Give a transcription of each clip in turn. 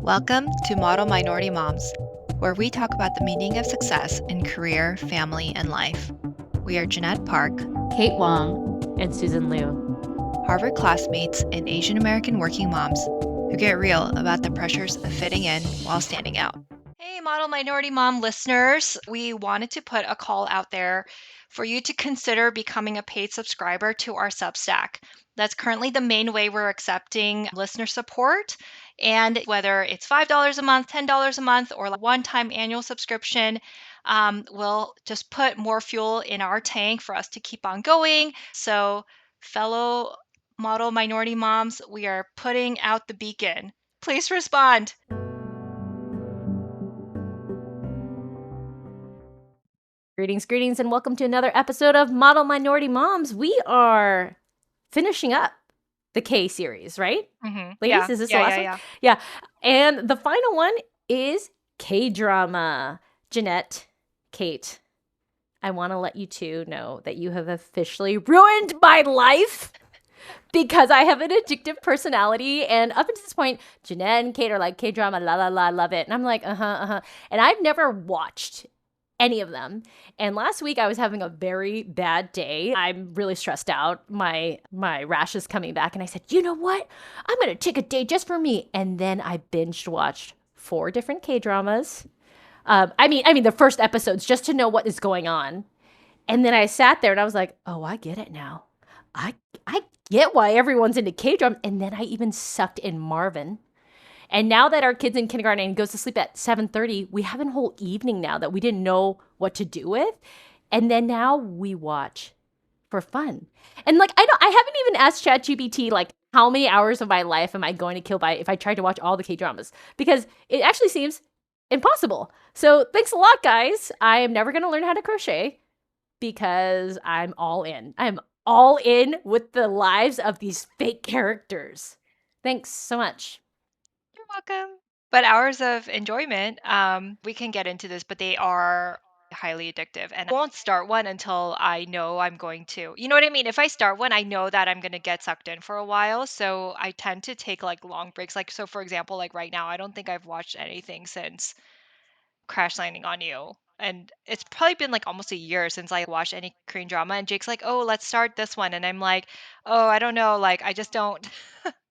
Welcome to Model Minority Moms, where we talk about the meaning of success in career, family, and life. We are Jeanette Park, Kate Wong, and Susan Liu, Harvard classmates and Asian American working moms who get real about the pressures of fitting in while standing out. Hey, Model Minority Mom listeners, we wanted to put a call out there for you to consider becoming a paid subscriber to our Substack. That's currently the main way we're accepting listener support. And whether it's $5 a month, $10 a month, or a one-time annual subscription, will just put more fuel in our tank for us to keep on going. So, fellow model minority moms, we are putting out the beacon. Please respond. Greetings, and welcome to another episode of Model Minority Moms. We are finishing up the K series, right? Mm-hmm. Ladies, is this the last one? Yeah. And the final one is Kdrama. Jeanette, Kate, I want to let you two know that you have officially ruined my life because I have an addictive personality. And up until this point, Jeanette and Kate are like, Kdrama, la la la, love it. And I'm like, uh-huh. And I've never watched any of them. And last week I was having a very bad day. I'm really stressed out. My rash is coming back. And I said, you know what? I'm going to take a day just for me. And then I binge watched 4 different K-dramas. I mean the first episodes just to know what is going on. And then I sat there and I was like, oh, I get it now. I get why everyone's into K-drama. And then I even sucked in Marvin. And now that our kid's in kindergarten and goes to sleep at 7:30, we have a whole evening now that we didn't know what to do with. And then now we watch for fun. And like, I haven't even asked ChatGPT, like, how many hours of my life am I going to kill by if I tried to watch all the K-dramas? Because it actually seems impossible. So thanks a lot, guys. I am never going to learn how to crochet because I'm all in. I'm all in with the lives of these fake characters. Thanks so much. You're welcome. But hours of enjoyment, we can get into this, but they are highly addictive. And I won't start one until I know I'm going to. You know what I mean? If I start one, I know that I'm going to get sucked in for a while. So I tend to take like long breaks. Like, so for example, like right now, I don't think I've watched anything since Crash Landing on You. And it's probably been like almost a year since I watched any Korean drama. And Jake's like, oh, let's start this one. And I'm like, oh, I don't know. Like, I just don't,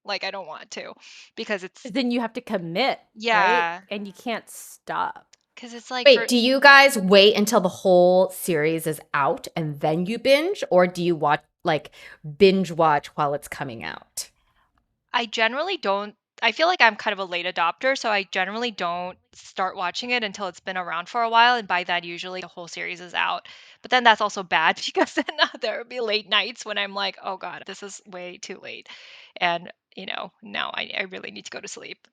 like, I don't want to because it's, Then you have to commit, yeah. right? And you can't stop. Because it's like, Wait, do you guys wait until the whole series is out and then you binge, or do you binge watch while it's coming out? I generally don't. I feel like I'm kind of a late adopter, so I generally don't start watching it until it's been around for a while, and by that usually the whole series is out. But then that's also bad because then there would be late nights when I'm like, oh God, this is way too late, and now I really need to go to sleep.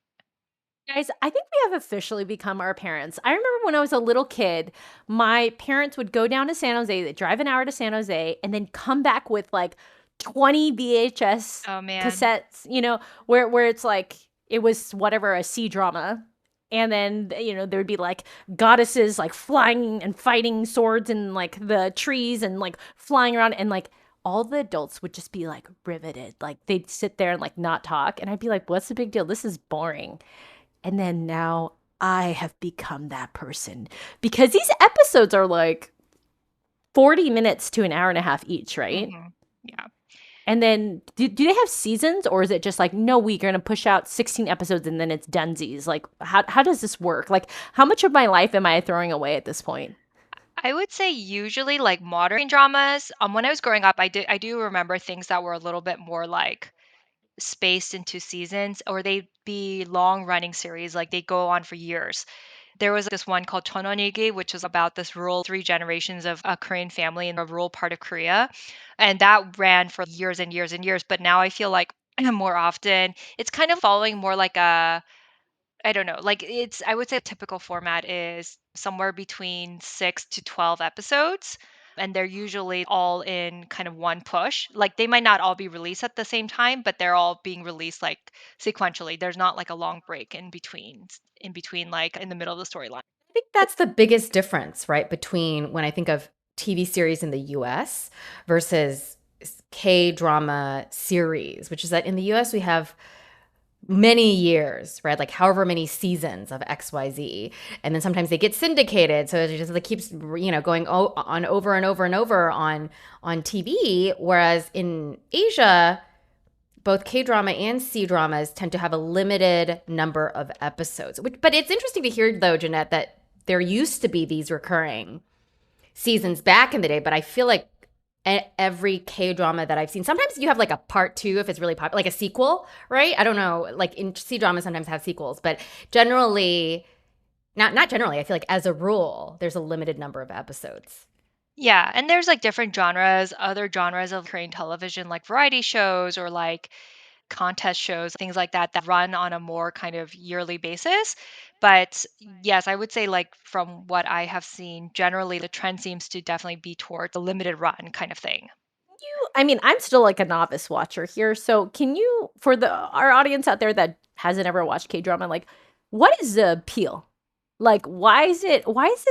Guys, I think we have officially become our parents. I remember when I was a little kid, my parents would go down to San Jose, they'd drive an hour to San Jose, and then come back with like 20 VHS Oh man. cassettes, where it's like, it was whatever, a C drama. And then, there would be like goddesses like flying and fighting swords in like the trees and like flying around, and like all the adults would just be like riveted. Like they'd sit there and like not talk. And I'd be like, what's the big deal? This is boring. And then now I have become that person because these episodes are like 40 minutes to an hour and a half each, right? Mm-hmm. Yeah. And then do they have seasons, or is it just like, no, we're going to push out 16 episodes and then it's dunsies? Like, how does this work? Like, how much of my life am I throwing away at this point? I would say usually like modern dramas. When I was growing up, I do remember things that were a little bit more like spaced into seasons, or they'd be long running series, like they go on for years. There was this one called Chononigi, which was about this rural 3 generations of a Korean family in a rural part of Korea. And that ran for years and years and years. But now I feel like more often it's kind of following more like a, I don't know, like I would say a typical format is somewhere between 6 to 12 episodes. And they're usually all in kind of one push. Like they might not all be released at the same time, but they're all being released like sequentially. There's not like a long break in between, like in the middle of the storyline. I think that's the biggest difference, right, between when I think of TV series in the US versus K-drama series, which is that in the US we have many years, right? Like however many seasons of XYZ. And then sometimes they get syndicated. So it just like keeps, going on over and over and over on TV. Whereas in Asia, both K-drama and C-dramas tend to have a limited number of episodes. But it's interesting to hear, though, Jeanette, that there used to be these recurring seasons back in the day, but I feel like every K-drama that I've seen, sometimes you have like a part two if it's really popular, like a sequel, right? I don't know, like in C-dramas sometimes have sequels, but generally, not generally, I feel like as a rule, there's a limited number of episodes. Yeah, and there's like different genres, other genres of Korean television, like variety shows or like contest shows, things like that, that run on a more kind of yearly basis. But yes, I would say, like, from what I have seen, generally the trend seems to definitely be towards a limited run kind of thing. I mean, I'm still like a novice watcher here. So can you, for the our audience out there that hasn't ever watched K-drama, like what is the appeal? Like why is it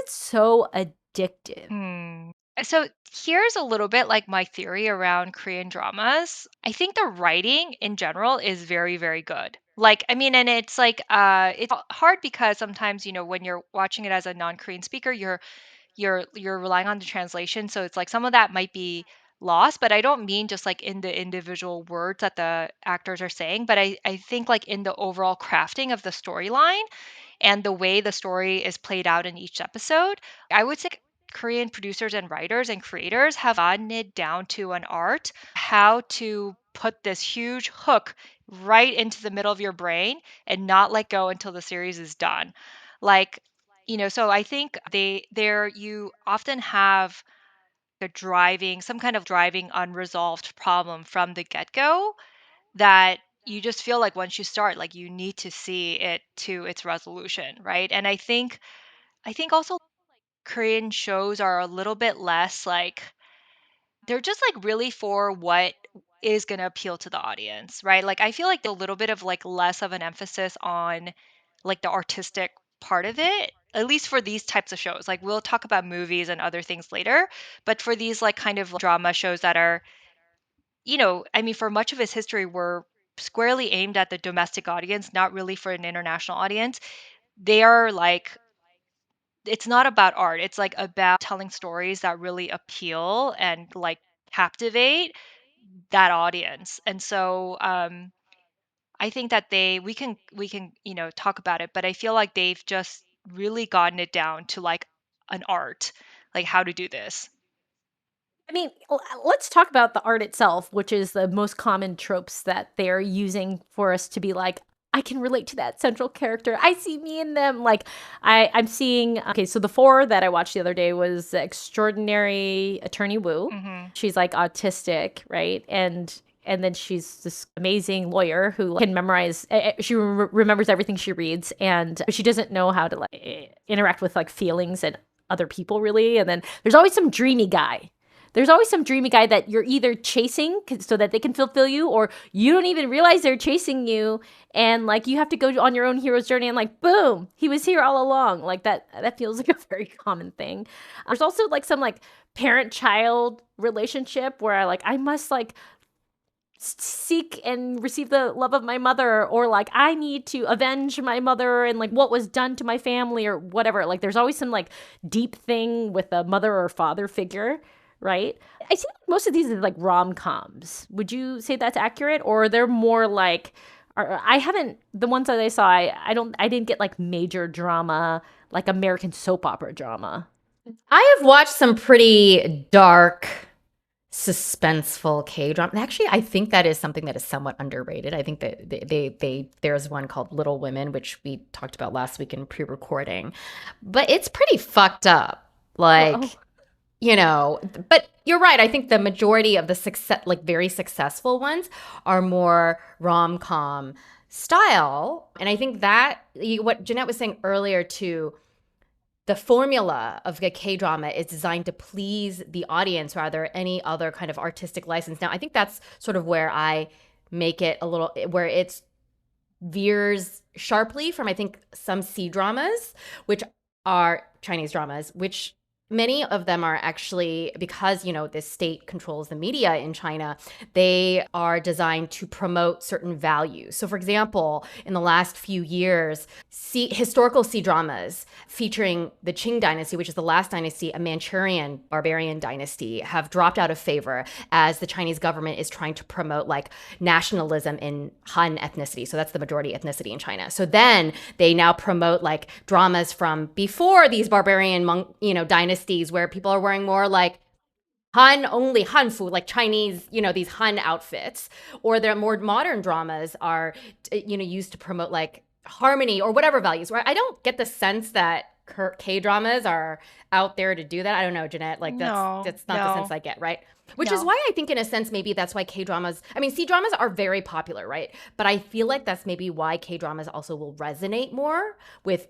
so addictive? So here's a little bit like my theory around Korean dramas. I think the writing in general is very, very good. Like, I mean, and it's like it's hard because sometimes, when you're watching it as a non-Korean speaker, you're relying on the translation, so it's like some of that might be lost, but I don't mean just like in the individual words that the actors are saying, but I think like in the overall crafting of the storyline and the way the story is played out in each episode. I would say Korean producers and writers and creators have gotten it down to an art how to put this huge hook right into the middle of your brain and not let go until the series is done. Like, so I think you often have some kind of driving unresolved problem from the get-go that you just feel like once you start, like you need to see it to its resolution, right? And I think also Korean shows are a little bit less like they're just like really for what is going to appeal to the audience, right? Like I feel like a little bit of like less of an emphasis on like the artistic part of it, at least for these types of shows. Like we'll talk about movies and other things later, but for these like kind of drama shows that are, I mean, for much of its history were squarely aimed at the domestic audience, not really for an international audience. They are like it's not about art. It's like about telling stories that really appeal and like captivate that audience. And so I think that we can talk about it, but I feel like they've just really gotten it down to like an art, like how to do this. I mean, let's talk about the art itself, which is the most common tropes that they're using for us to be like, I can relate to that central character. I see me in them. Like, I'm seeing. Okay, so the four that I watched the other day was Extraordinary Attorney Woo. Hmm. She's like autistic, right? And then she's this amazing lawyer who can memorize. She remembers everything she reads, and she doesn't know how to like interact with like feelings and other people really. And then there's always some dreamy guy. There's always some dreamy guy that you're either chasing so that they can fulfill you, or you don't even realize they're chasing you, and like you have to go on your own hero's journey, and like boom, he was here all along. Like that feels like a very common thing. There's also like some like parent-child relationship where I must like seek and receive the love of my mother, or like I need to avenge my mother and like what was done to my family or whatever. Like there's always some like deep thing with a mother or father figure, right? I see most of these are like rom-coms. Would you say that's accurate, or they're more like I haven't the ones that I saw I didn't get like major drama like American soap opera drama. I have watched some pretty dark, suspenseful K-drama. Actually, I think that is something that is somewhat underrated. I think that there's one called Little Women, which we talked about last week in pre-recording, but it's pretty fucked up. Like, Well, but you're right. I think the majority of the like very successful ones are more rom-com style. And I think that what Jeanette was saying earlier too, the formula of a K-drama is designed to please the audience rather than any other kind of artistic license. Now, I think that's sort of where I make it a little, where it veers sharply from, I think, some C dramas, which are Chinese dramas, which many of them are actually, because this state controls the media in China, they are designed to promote certain values. So for example, in the last few years, historical C dramas featuring the Qing dynasty, which is the last dynasty, a Manchurian barbarian dynasty, have dropped out of favor as the Chinese government is trying to promote like nationalism in Han ethnicity. So that's the majority ethnicity in China. So then they now promote like dramas from before these barbarian dynasties, where people are wearing more like Hanfu, like Chinese, these Han outfits, or their more modern dramas are, used to promote like harmony or whatever values. Where I don't get the sense that K dramas are out there to do that. I don't know, Jeanette. Like No, that's not the sense no, I get, right? Which is no. why I think, in a sense, maybe that's why K dramas. I mean, C dramas are very popular, right? But I feel like that's maybe why K dramas also will resonate more with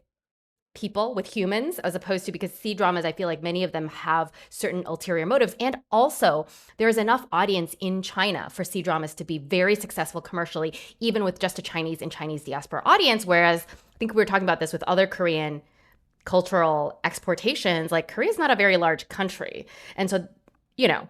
people, with humans, as opposed to, because C dramas, I feel like many of them have certain ulterior motives. And also, there's enough audience in China for C dramas to be very successful commercially, even with just a Chinese and Chinese diaspora audience. Whereas I think we were talking about this with other Korean cultural exportations, like Korea is not a very large country. And so, you know,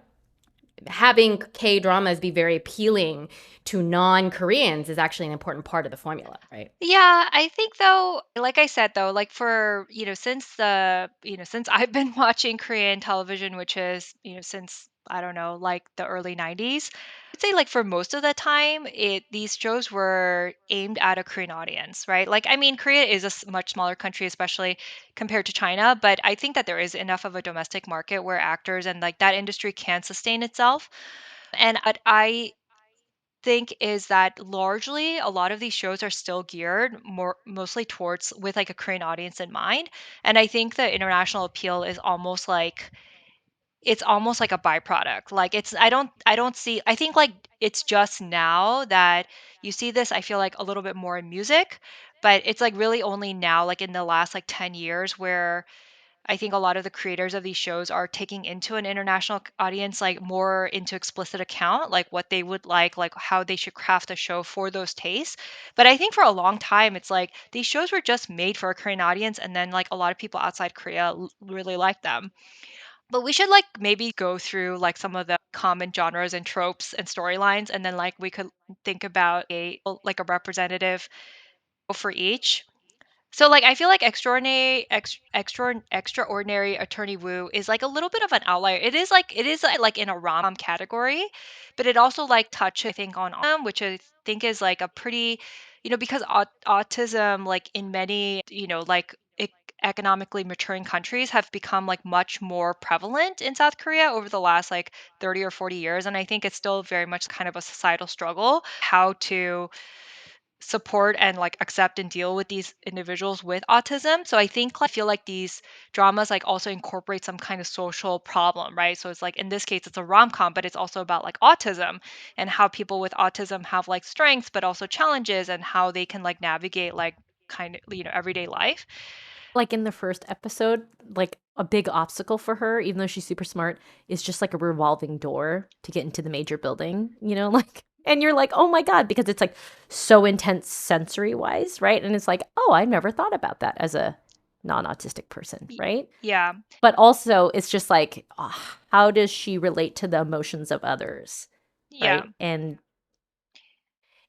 having K dramas be very appealing to non-Koreans is actually an important part of the formula, right? Yeah, I think though, like I said though, like for, since I've been watching Korean television, which is, since I don't know, like the early 90s, I'd say like for most of the time, these shows were aimed at a Korean audience, right? Like I mean, Korea is a much smaller country, especially compared to China, but I think that there is enough of a domestic market where actors and like that industry can sustain itself. And I think is that largely a lot of these shows are still geared mostly towards with like a Korean audience in mind. And I think the international appeal is almost like it's almost like a byproduct. Like it's I don't see I think like it's just now that you see this, I feel like a little bit more in music, but it's like really only now, like in the last like 10 years, where I think a lot of the creators of these shows are taking into an international audience, like more into explicit account, like what they would like how they should craft a show for those tastes. But I think for a long time, it's like these shows were just made for a Korean audience, and then like a lot of people outside Korea really like them. But we should like maybe go through like some of the common genres and tropes and storylines, and then like we could think about a representative for each. So like I feel like extraordinary attorney Woo is like a little bit of an outlier. It is like in a rom category, but it also like touches, I think, on autism, which I think is like a pretty, because autism, like in many, economically maturing countries, have become like much more prevalent in South Korea over the last like 30 or 40 years, and I think it's still very much kind of a societal struggle how to support and like accept and deal with these individuals with autism. So I think like, I feel like these dramas like also incorporate some kind of social problem, right? So it's like in this case it's a rom-com, but it's also about like autism and how people with autism have like strengths but also challenges, and how they can like navigate like kind of, everyday life. Like in the first episode, like a big obstacle for her, even though she's super smart, is just like a revolving door to get into the major building, like, and you're like, oh my God, because it's like so intense sensory wise, right? And it's like, oh, I never thought about that as a non autistic person, Y- right? Yeah. But also, it's just like, how does she relate to the emotions of others, Yeah. right?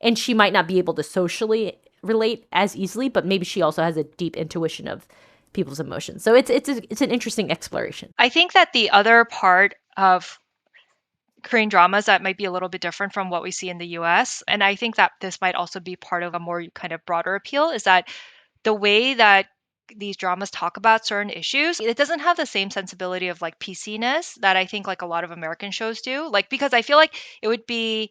And she might not be able to socially relate as easily, but maybe she also has a deep intuition of people's emotions. So it's an interesting exploration. I think that the other part of Korean dramas that might be a little bit different from what we see in the US, and I think that this might also be part of a more kind of broader appeal, is that the way that these dramas talk about certain issues, it doesn't have the same sensibility of like PC-ness that I think like a lot of American shows do. Like because I feel like it would be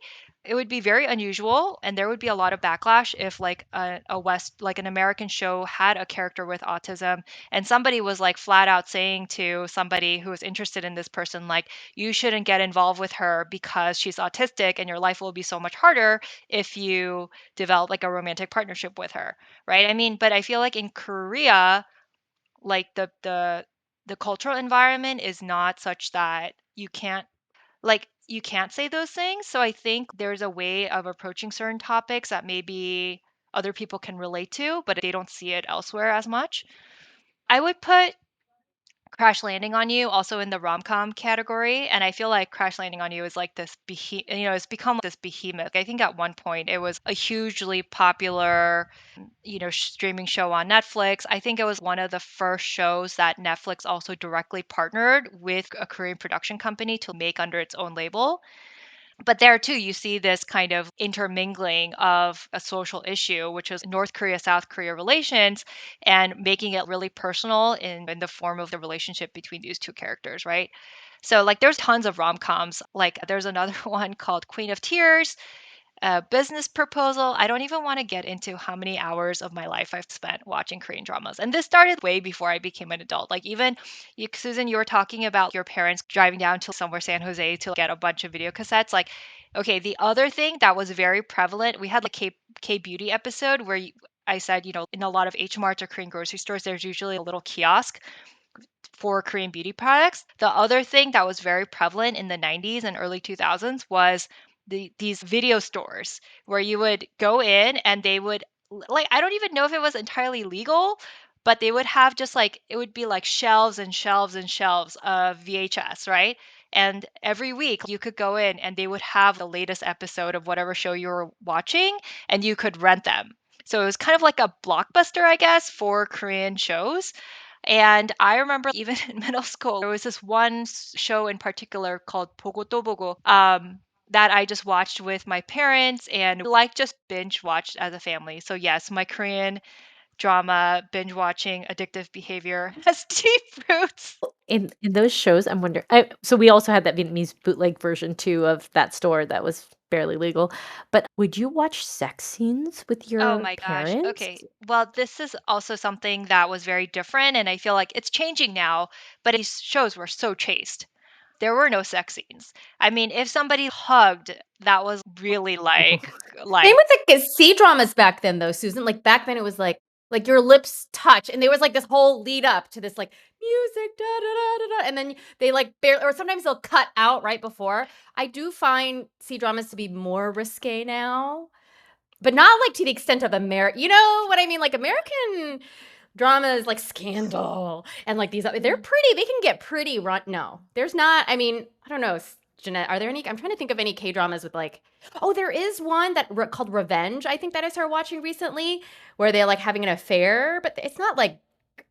very unusual, and there would be a lot of backlash if like an American show had a character with autism, and somebody was like flat out saying to somebody who was interested in this person, like, you shouldn't get involved with her because she's autistic and your life will be so much harder if you develop like a romantic partnership with her, right? I mean, but I feel like in Korea, like the cultural environment is not such that you can't say those things. So I think there's a way of approaching certain topics that maybe other people can relate to, but they don't see it elsewhere as much. I would put Crash Landing on You, also in the rom-com category, and I feel like Crash Landing on You is like this it's become this behemoth. I think at one point it was a hugely popular, streaming show on Netflix. I think it was one of the first shows that Netflix also directly partnered with a Korean production company to make under its own label. But there too, you see this kind of intermingling of a social issue, which is North Korea, South Korea relations, and making it really personal in the form of the relationship between these two characters, right? So, like, there's tons of rom coms. Like, there's another one called Queen of Tears, a business proposal. I don't even want to get into how many hours of my life I've spent watching Korean dramas. And this started way before I became an adult. Like, even you, Susan, you were talking about your parents driving down to somewhere San Jose to get a bunch of video cassettes. Like, okay, the other thing that was very prevalent, we had like K beauty episode where I said, in a lot of H Marts or Korean grocery stores, there's usually a little kiosk for Korean beauty products. The other thing that was very prevalent in the 90s and early 2000s was these video stores where you would go in and they would, like, I don't even know if it was entirely legal, but they would have just like, it would be like shelves and shelves and shelves of VHS, right? And every week you could go in and they would have the latest episode of whatever show you were watching and you could rent them. So it was kind of like a blockbuster, I guess, for Korean shows. And I remember even in middle school, there was this one show in particular called 보고 또 보고, that I just watched with my parents and like just binge watched as a family. So yes, my Korean drama binge watching addictive behavior has deep roots. In those shows, I'm wondering. So we also had that Vietnamese bootleg version too of that store that was barely legal. But would you watch sex scenes with Oh your my gosh. parents? Okay. Well, this is also something that was very different, and I feel like it's changing now, but these shows were so chaste. There were no sex scenes. I mean, if somebody hugged, that was really Same like with the C-dramas back then, though, Susan. Like, back then it was like your lips touch, and there was like this whole lead up to this like music, da da da da da, and then they like barely, or sometimes they'll cut out right before. I do find C-dramas to be more risque now, but not like to the extent of American. You know what I mean? Like American dramas, like Scandal, and like these, they're pretty. They can get pretty. No, there's not. I mean, I don't know. Jeanette, are there any? I'm trying to think of any K dramas with like. Oh, there is one that called Revenge. I think that I started watching recently, where they're like having an affair, but it's not like.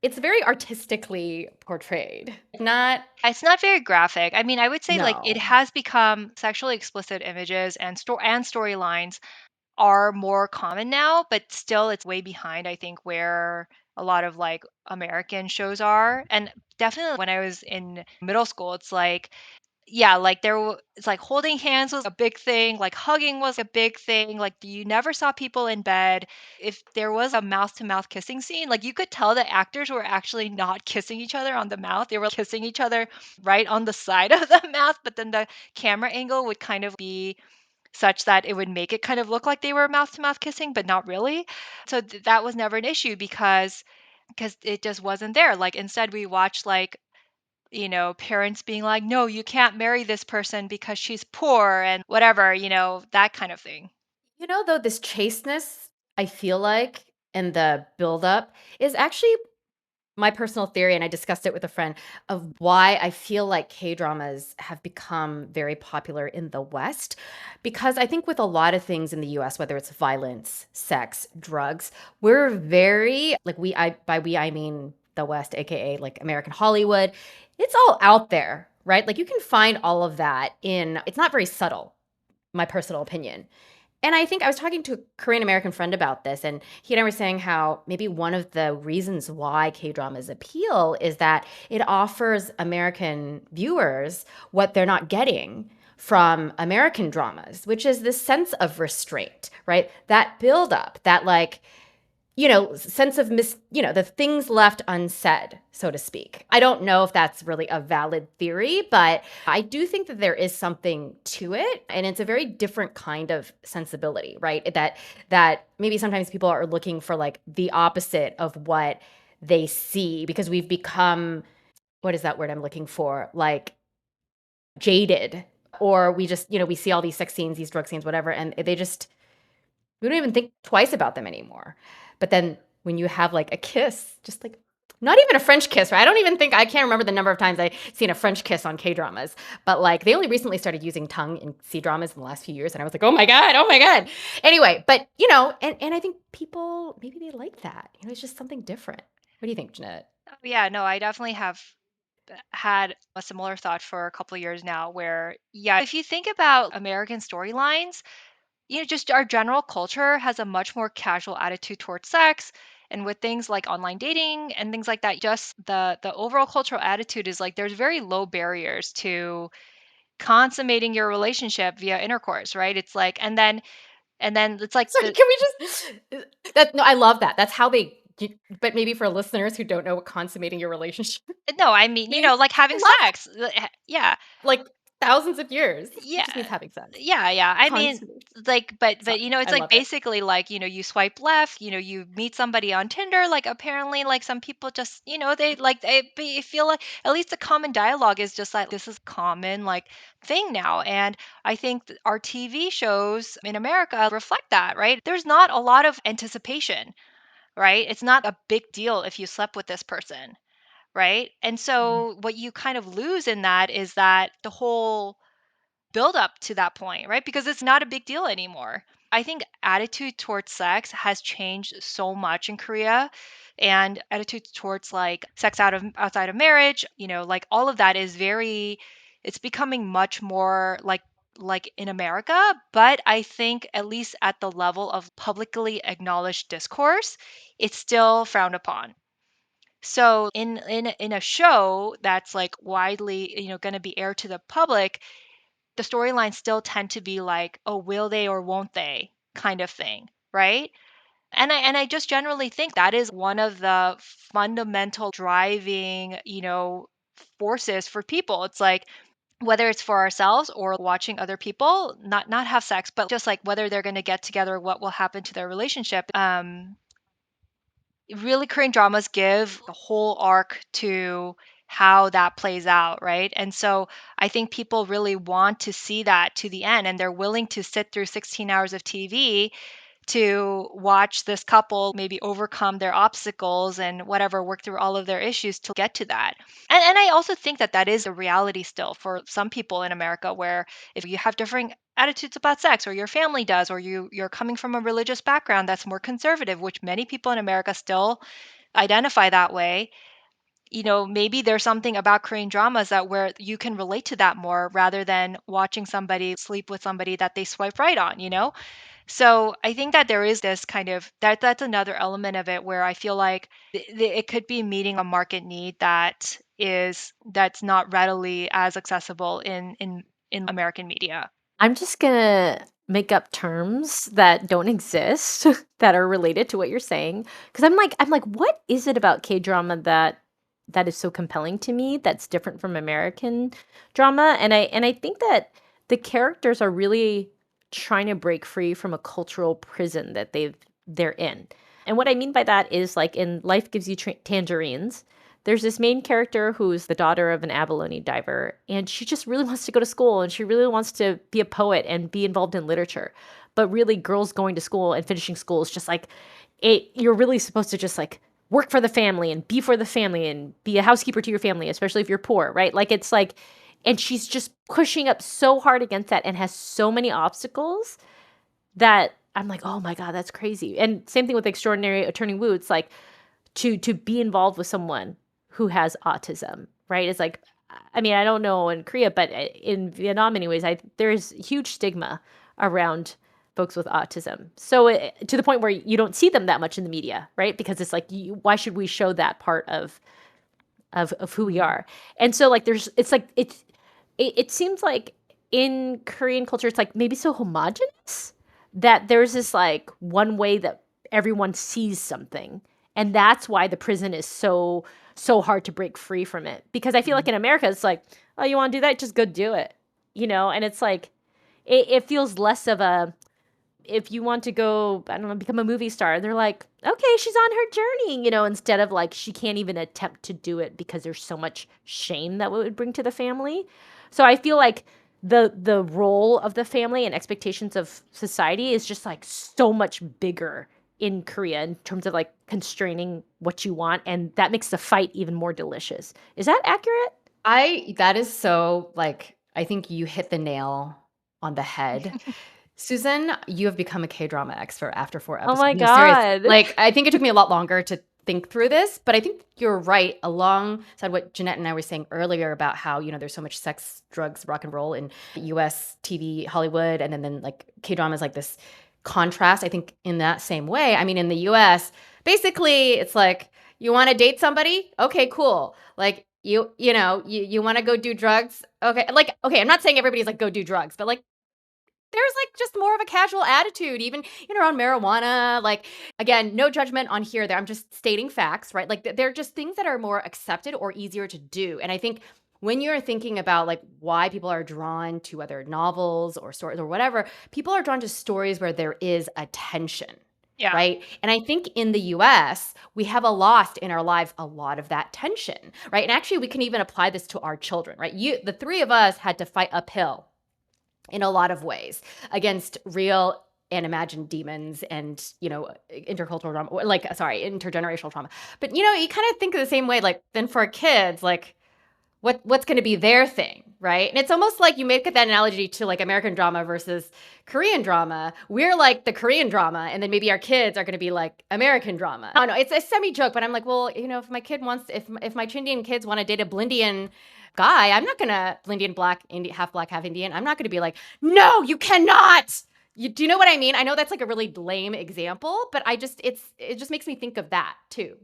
It's very artistically portrayed. Not it's not very graphic. I mean, I would say like it no. has become sexually explicit images and storylines are more common now, but still it's way behind, I think, where a lot of like American shows are. And definitely when I was in middle school, it's like, yeah, like it's like holding hands was a big thing, like hugging was a big thing. Like you never saw people in bed. If there was a mouth to mouth kissing scene, like you could tell the actors were actually not kissing each other on the mouth. They were kissing each other right on the side of the mouth, but then the camera angle would kind of be such that it would make it kind of look like they were mouth to mouth kissing, but not really. So that was never an issue because it just wasn't there. Like instead we watched like, parents being like, "No, you can't marry this person because she's poor," and whatever, that kind of thing. You know, though, this chasteness, I feel like, and the buildup is actually my personal theory, and I discussed it with a friend, of why I feel like K-dramas have become very popular in the West. Because I think with a lot of things in the US, whether it's violence, sex, drugs, we're very, like by we, I mean the West, AKA like American Hollywood. It's all out there, right? Like you can find all of that it's not very subtle, my personal opinion. And I think I was talking to a Korean American friend about this, and he and I were saying how maybe one of the reasons why K dramas appeal is that it offers American viewers what they're not getting from American dramas, which is this sense of restraint, right? That buildup, that like, sense of the things left unsaid, so to speak. I don't know if that's really a valid theory, but I do think that there is something to it, and it's a very different kind of sensibility, right? That maybe sometimes people are looking for like the opposite of what they see because we've become, what is that word I'm looking for? Like jaded, or we just, we see all these sex scenes, these drug scenes, whatever, and we don't even think twice about them anymore. But then when you have like a kiss, just like Not even a French kiss, right? I can't remember the number of times I've seen a French kiss on K-dramas. But like they only recently started using tongue in C-dramas in the last few years. And I was like, oh my God, oh my God. Anyway, but and I think people, maybe they like that. It's just something different. What do you think, Jeanette? Oh, yeah, no, I definitely have had a similar thought for a couple of years now where, yeah, if you think about American storylines, just our general culture has a much more casual attitude towards sex. And with things like online dating and things like that, just the overall cultural attitude is like there's very low barriers to consummating your relationship via intercourse, right? It's like, and then it's like Sorry, the can we just that no, I love that. That's how but maybe for listeners who don't know what consummating your relationship no, I mean, means, like I having love sex. Yeah. like thousands of years. It Yeah. just means having sex. Yeah. I mean, Consummate. like, but Sorry. it's I like love it. basically like, you swipe left, you meet somebody on Tinder, like apparently like some people just, they feel like at least the common dialogue is just like this is common like thing now. And I think our TV shows in America reflect that, right? There's not a lot of anticipation, right? It's not a big deal if you slept with this person, right? And so what you kind of lose in that is that the whole build up to that point, right? Because it's not a big deal anymore. I think attitude towards sex has changed so much in Korea, and attitude towards like sex outside of marriage, like all of that is very it's becoming much more like in America, but I think at least at the level of publicly acknowledged discourse, it's still frowned upon. So in a show that's like widely, going to be aired to the public, the storylines still tend to be like, oh, will they or won't they kind of thing, right? And I just generally think that is one of the fundamental driving, forces for people. It's like whether it's for ourselves or watching other people not have sex, but just like whether they're going to get together, what will happen to their relationship. Really Korean dramas give the whole arc to how that plays out, right? And so I think people really want to see that to the end, and they're willing to sit through 16 hours of TV to watch this couple maybe overcome their obstacles and whatever, work through all of their issues to get to that. And I also think that that is a reality still for some people in America, where if you have differing attitudes about sex, or your family does, or you're coming from a religious background that's more conservative, which many people in America still identify that way, maybe there's something about Korean dramas that where you can relate to that more rather than watching somebody sleep with somebody that they swipe right on. So I think that there is this kind of that's another element of it where I feel like it could be meeting a market need that's not readily as accessible in American media. I'm just gonna make up terms that don't exist that are related to what you're saying. Because I'm like, what is it about K drama that is so compelling to me that's different from American drama? And I think that the characters are really trying to break free from a cultural prison that they're in. And what I mean by that is like in Life Gives You Tangerines, there's this main character who's the daughter of an abalone diver, and she just really wants to go to school and she really wants to be a poet and be involved in literature. But really, girls going to school and finishing school is just like you're really supposed to just like work for the family and be for the family and be a housekeeper to your family, especially if you're poor, right? Like it's like, and she's just pushing up so hard against that and has so many obstacles that I'm like, oh my God, that's crazy. And same thing with Extraordinary Attorney Woo. It's like to be involved with someone who has autism, right? It's like, I mean, I don't know in Korea, but in Vietnam, anyways, there's huge stigma around folks with autism. So to the point where you don't see them that much in the media, right? Because it's like, why should we show that part of who we are? And so like, it seems like in Korean culture, it's like maybe so homogenous that there's this like one way that everyone sees something. And that's why the prison is so hard to break free from it. Because I feel like in America, it's like, oh, you want to do that? Just go do it. And it's like, it feels less of a, if you want to go, I don't know, become a movie star, they're like, okay, she's on her journey, instead of like, she can't even attempt to do it because there's so much shame that it would bring to the family. So I feel like the role of the family and expectations of society is just like so much bigger in Korea in terms of like constraining what you want, and that makes the fight even more delicious. Is that accurate? That is so, like, I think you hit the nail on the head. Susan, you have become a K-drama expert after 4 Oh episodes. my No, seriously. God. Like, I think it took me a lot longer to think through this, but I think you're right alongside what Jeanette and I were saying earlier about how, there's so much sex, drugs, rock and roll in US TV, Hollywood, and then like K-drama is like this contrast. I think in that same way, I mean, in the US, basically it's like, you want to date somebody? Okay, cool. Like, you want to go do drugs? Okay. Like, okay, I'm not saying everybody's like, go do drugs, but like, there's like just more of a casual attitude, even around marijuana. Like, again, no judgment on here. There, I'm just stating facts, right? Like, they're just things that are more accepted or easier to do. And I think when you're thinking about like why people are drawn to whether novels or stories or whatever, people are drawn to stories where there is a tension. Yeah. Right. And I think in the US, we have lost in our lives a lot of that tension. Right. And actually, we can even apply this to our children. Right. The three of us had to fight uphill in a lot of ways against real and imagined demons and, intercultural trauma, intergenerational trauma. But, you kind of think of the same way, like, then for kids, like, what's going to be their thing, right? And it's almost like you make that analogy to like American drama versus Korean drama. We're like the Korean drama, and then maybe our kids are going to be like American drama. I don't know, it's a semi-joke, but I'm like, well, if my kid wants, if my Chindian kids want to date a Blindian guy, I'm not going to Blindian black, half black, half Indian. I'm not going to be like, no, you cannot. Do you know what I mean? I know that's like a really lame example, but it just makes me think of that too.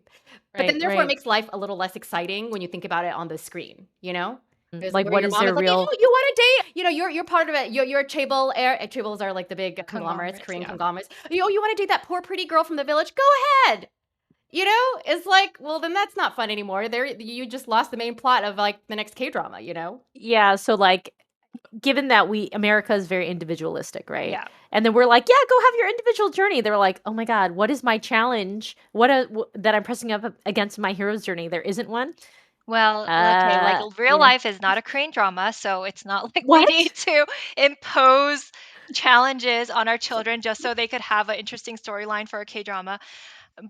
But then therefore it makes life a little less exciting when you think about it on the screen, Like, where what your is mom their is like, real? you want to date, you're part of it. You're a chaebol. Chaebols are like the big conglomerates, Korean yeah. conglomerates. You want to date that poor pretty girl from the village? Go ahead. It's like, well, then that's not fun anymore. There, you just lost the main plot of like the next K-drama, Yeah, so like, given that America is very individualistic, right? Yeah. And then we're like, yeah, go have your individual journey. They're like, oh my God, what is my challenge? That I'm pressing up against my hero's journey? There isn't one. Well, okay, like real You know life is not a Korean drama, so it's not like we what? need to impose challenges on our children just so they could have an interesting storyline for a K-drama.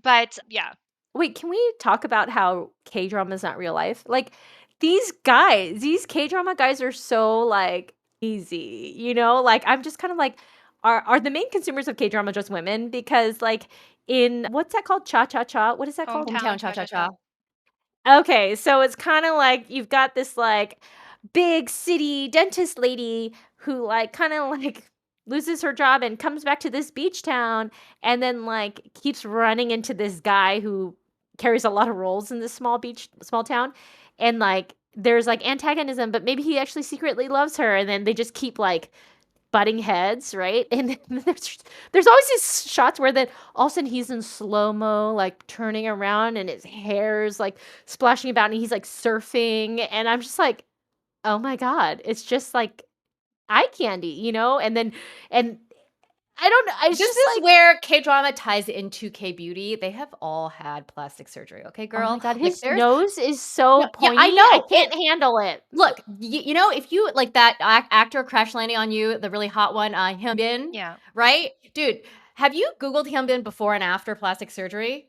But yeah, Wait, can we talk about how K drama is not real life? Like, these guys, these K drama guys are so like easy, Like, I'm just kind of like, are the main consumers of K drama just women? Because like, in what's that called? Cha Cha Cha. What is that called? hometown Hometown cha cha cha cha cha. cha. Okay, so it's kind of like you've got this like big city dentist lady who like kind of like loses her job and comes back to this beach town and then like keeps running into this guy who carries a lot of roles in this small town, and like there's like antagonism, but maybe he actually secretly loves her, and then they just keep like butting heads, right? And then there's always these shots where then all of a sudden he's in slow-mo, like turning around and his hair's like splashing about and he's like surfing. And I'm just like, oh my God, it's just like eye candy, And I don't know. It's This just is like, where K-drama ties into K-beauty. They have all had plastic surgery, okay, oh my girl? God, Like, his there's nose is so yeah, I pointy. I know. can't handle it. Look, if you like that actor crash landing on you, the really hot one, Hyunbin, Yeah. right? Dude, have you Googled Hyunbin before and after plastic surgery?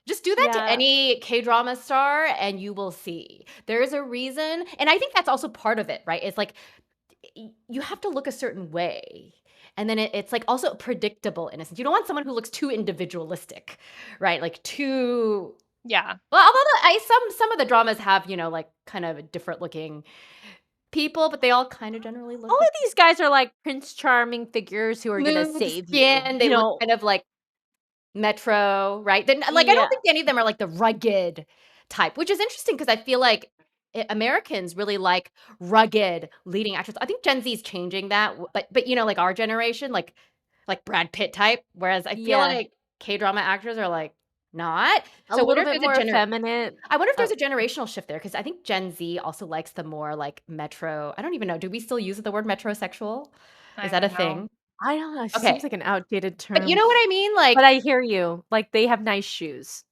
Just do that to Yeah. any K-drama star and you will see. There is a reason. And I think that's also part of it, right? It's like you have to look a certain way. And then it's like also predictable in a sense. You don't want someone who looks too individualistic, right? Like too Yeah. well, although some of the dramas have, like kind of different looking people, but they all kind of generally look All the of these guys are like Prince Charming figures who are gonna smooth save you. skin. They look kind of like Metro, right? Then like I don't Yeah. think any of them are like the rugged type, which is interesting because I feel like Americans really like rugged leading actors. I think Gen Z is changing that, but like our generation, like Brad Pitt type, whereas I feel Yeah. like K-drama actors are like not. A So I wonder little if bit there's more effeminate. I wonder if Oh, there's a generational shift there because I think Gen Z also likes the more like metro. I don't even know. Do we still use the word metrosexual? I Is that a don't know. thing? I don't know, it Okay. seems like an outdated But you term, know what I mean? Like, but I hear you. Like, they have nice shoes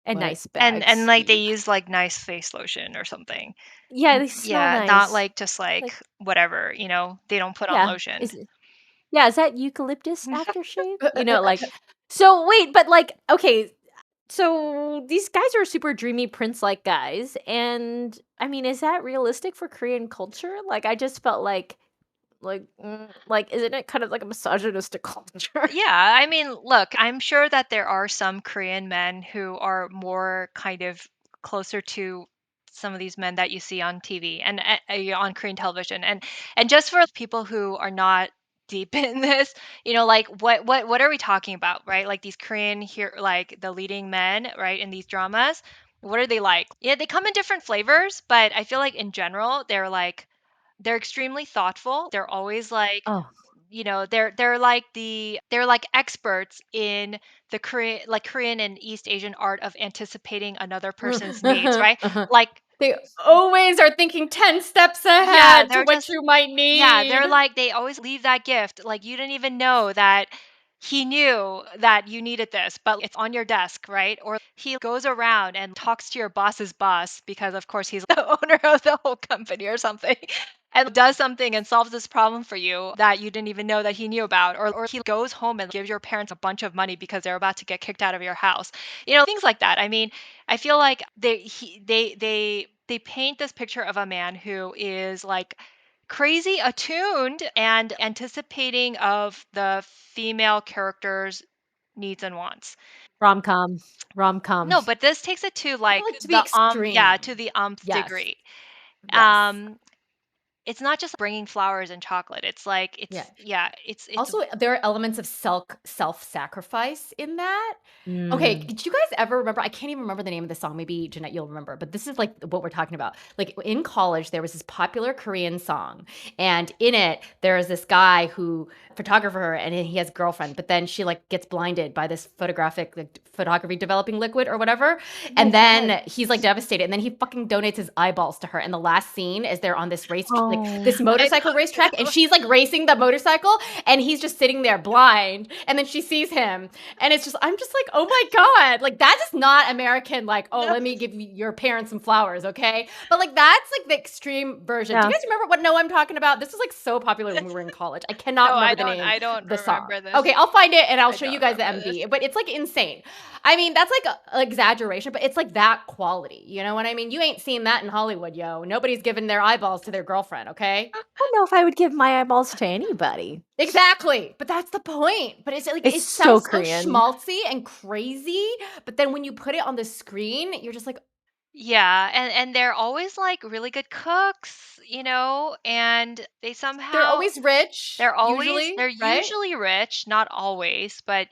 and what? nice And bags. like they use like nice face lotion or something. Yeah, they smell Yeah, not nice. like just Like, like whatever, they don't put on yeah. lotion. Is that eucalyptus aftershave? Like So wait, but like, okay, so these guys are super dreamy prince-like guys, and I mean, is that realistic for Korean culture? Like, I just felt like, isn't it kind of like a misogynistic culture? Yeah, I mean, look, I'm sure that there are some Korean men who are more kind of closer to some of these men that you see on TV and on Korean television. And just for people who are not deep in this, like what are we talking about, right? Like these Korean here, like the leading men, right, in these dramas. What are they like? Yeah, they come in different flavors, but I feel like in general, they're extremely thoughtful. They're always like, Oh. they're like experts in the Korean and East Asian art of anticipating another person's needs, right? Uh-huh. Like, They always are thinking 10 steps yeah, ahead to they're what just you might yeah, need. they're like they always leave that gift. Like you didn't even know that he knew that you needed this, but it's on your desk, right? Or he goes around and talks to your boss's boss because of course he's the owner of the whole company or something. And does something and solves this problem for you that you didn't even know that he knew about. Or he goes home and gives your parents a bunch of money because they're about to get kicked out of your house. Things like that. I mean, I feel like they paint this picture of a man who is like crazy attuned and anticipating of the female character's needs and wants. Rom-com. Rom-com. No, but this takes it to I feel like like to the yeah, extreme. to the Yes. degree. Yes. It's not just bringing flowers and chocolate. It's like Yeah. it's Also, there are elements of self-sacrifice in that. Okay, Mm. did you guys ever remember? I can't even remember the name of the song. Maybe Jeanette, you'll remember. But this is like what we're talking about. Like in college, there was this popular Korean song, and in it, there is this guy who photographer, and he has a girlfriend. But then she like gets blinded by this photography developing liquid or whatever, Oh my and god. then he's like devastated. And then he fucking donates his eyeballs to her. And the last scene is they're on this race, like Oh. this motorcycle racetrack, and she's like racing the motorcycle, and he's just sitting there blind. And then she sees him, and it's just, I'm just like, oh my God. Like, that is not American, like, oh, no. let me give your parents some flowers, okay? But like, that's like the extreme version. Do you Yeah. guys remember what No I'm talking about? This was like so popular when we were in college. I cannot No, remember the name I don't of the song. remember this. Okay, I'll find it and I'll I show you don't guys the remember this. MV. But it's like insane. I mean, that's like a exaggeration, but it's like that quality. You know what I mean? You ain't seen that in Hollywood, yo. Nobody's giving their eyeballs to their girlfriend, okay? I don't know if I would give my eyeballs to anybody. Exactly. But that's the point. But it's like It's it so sounds so Korean. schmaltzy and crazy, but then when you put it on the screen, you're just like Yeah, and they're always like really good cooks, and they they're somehow always rich, they're usually, right? usually rich, not always, but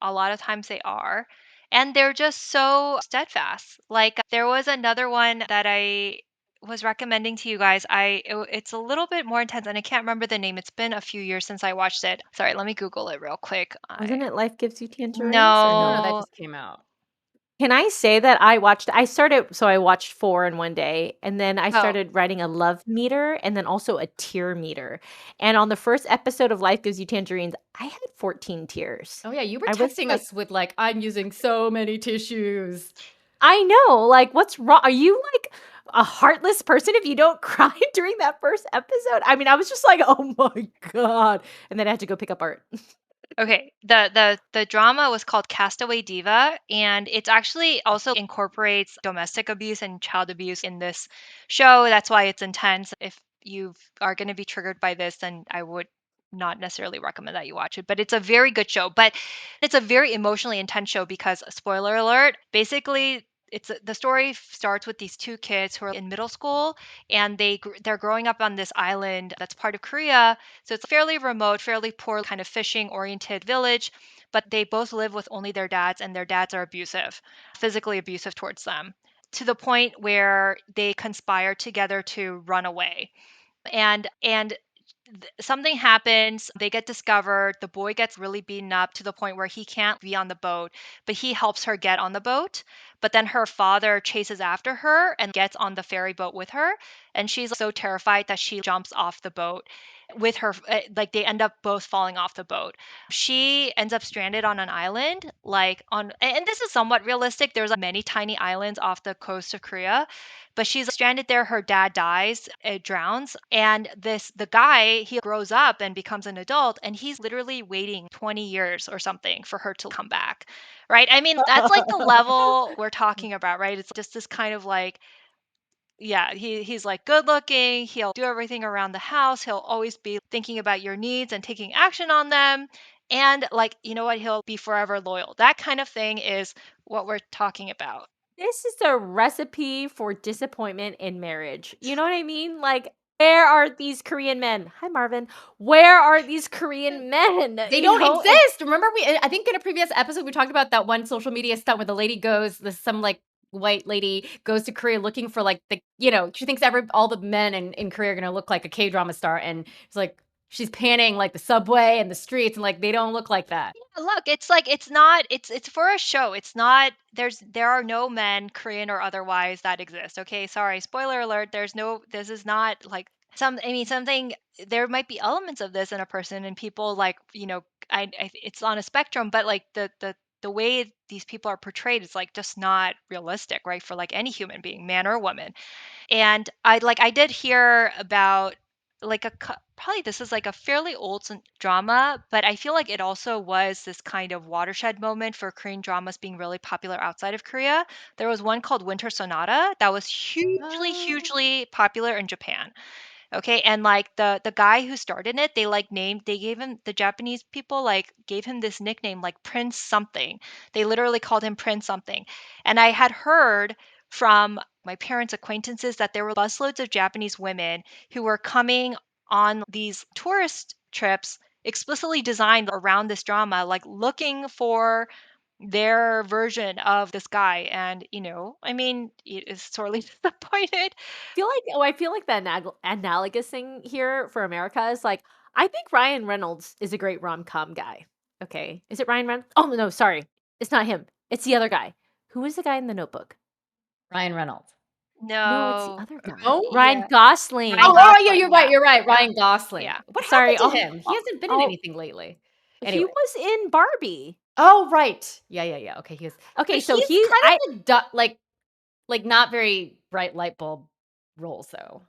a lot of times they are. And they're just so steadfast. Like there was another one that I was recommending to you guys. It's a little bit more intense and I can't remember the name. It's been a few years since I watched it. Sorry, let me Google it real quick. I Wasn't it Life Gives You Tangerines or Oh no, no? that No. just came out. Can I say that I watched 4 in one day, and then I Oh, started writing a love meter and then also a tear meter. And on the first episode of Life Gives You Tangerines, I had 14 tears. Oh yeah, you were I was texting like, us with like, I'm using so many tissues. I know, like, what's wrong? Are you like a heartless person if you don't cry during that first episode? I mean, I was just like, oh my God. And then I had to go pick up art. okay. The drama was called Castaway Diva, and it's actually also incorporates domestic abuse and child abuse in this show. That's why it's intense. If you are going to be triggered by this, then I would not necessarily recommend that you watch it. But it's a very good show. But it's a very emotionally intense show because, spoiler alert, basically. The story starts with these two kids who are in middle school and they're growing up on this island that's part of Korea, so it's a fairly remote, fairly poor kind of fishing oriented village, but they both live with only their dads, and their dads are abusive, physically abusive towards them, to the point where they conspire together to run away. And something happens, they get discovered, the boy gets really beaten up to the point where he can't be on the boat, but he helps her get on the boat. But then her father chases after her and gets on the ferry boat with her, and she's so terrified that she jumps off the boat. with her, like they end up both falling off the boat. She ends up stranded on an island, like on, and this is somewhat realistic. There's like many tiny islands off the coast of Korea, but she's stranded there. Her dad dies, drowns, and the guy, he grows up and becomes an adult, and he's literally waiting 20 years or something for her to come back. Right? I mean, that's like the level we're talking about, right? It's just this kind of like, yeah, he's like good looking, he'll do everything around the house, he'll always be thinking about your needs and taking action on them. And like, you know what, he'll be forever loyal. That kind of thing is what we're talking about. This is a recipe for disappointment in marriage. You know what I mean? Like, where are these Korean men? Hi, Marvin. Where are these Korean men? They You don't know? exist. Remember, I think in a previous episode we talked about that one social media stunt where the lady goes, some like white lady goes to Korea looking for like she thinks all the men in Korea are gonna look like a K-drama star, and it's like she's panning like the subway and the streets, and like they don't look like that. Look, it's like it's not it's for a show. It's not there are no men, Korean or otherwise, that exist. Okay, sorry, spoiler alert. There's no This is not like I mean something, there might be elements of this in a person, and people like, it's on a spectrum, but like the way these people are portrayed is like just not realistic, right? For like any human being, man or woman. And I did hear about like probably this is like a fairly old drama, but I feel like it also was this kind of watershed moment for Korean dramas being really popular outside of Korea. There was one called Winter Sonata that was hugely, Oh. hugely popular in Japan. Okay, and like the guy who started it, they gave him, the Japanese people like gave him this nickname like Prince something. They literally called him Prince something. And I had heard from my parents' acquaintances that there were busloads of Japanese women who were coming on these tourist trips explicitly designed around this drama, like looking for their version of this guy. And, I mean, it is sorely disappointed. I feel like the analogous thing here for America is like, I think Ryan Reynolds is a great rom-com guy. Okay. Is it Ryan Reynolds? Oh, no, sorry. It's not him. It's the other guy. Who is the guy in The Notebook? Ryan Reynolds. No, it's the No. other guy. No? Ryan Yeah. Gosling. Ryan Yeah, Gosling, you're right. yeah. You're right. Yeah. Ryan Gosling. Yeah. What Sorry. happened to him? He hasn't been in anything lately. He Anyway. was in Barbie. Oh, right. Yeah. Okay, he is. Okay, But so he's kind of like not very bright light bulb roles though.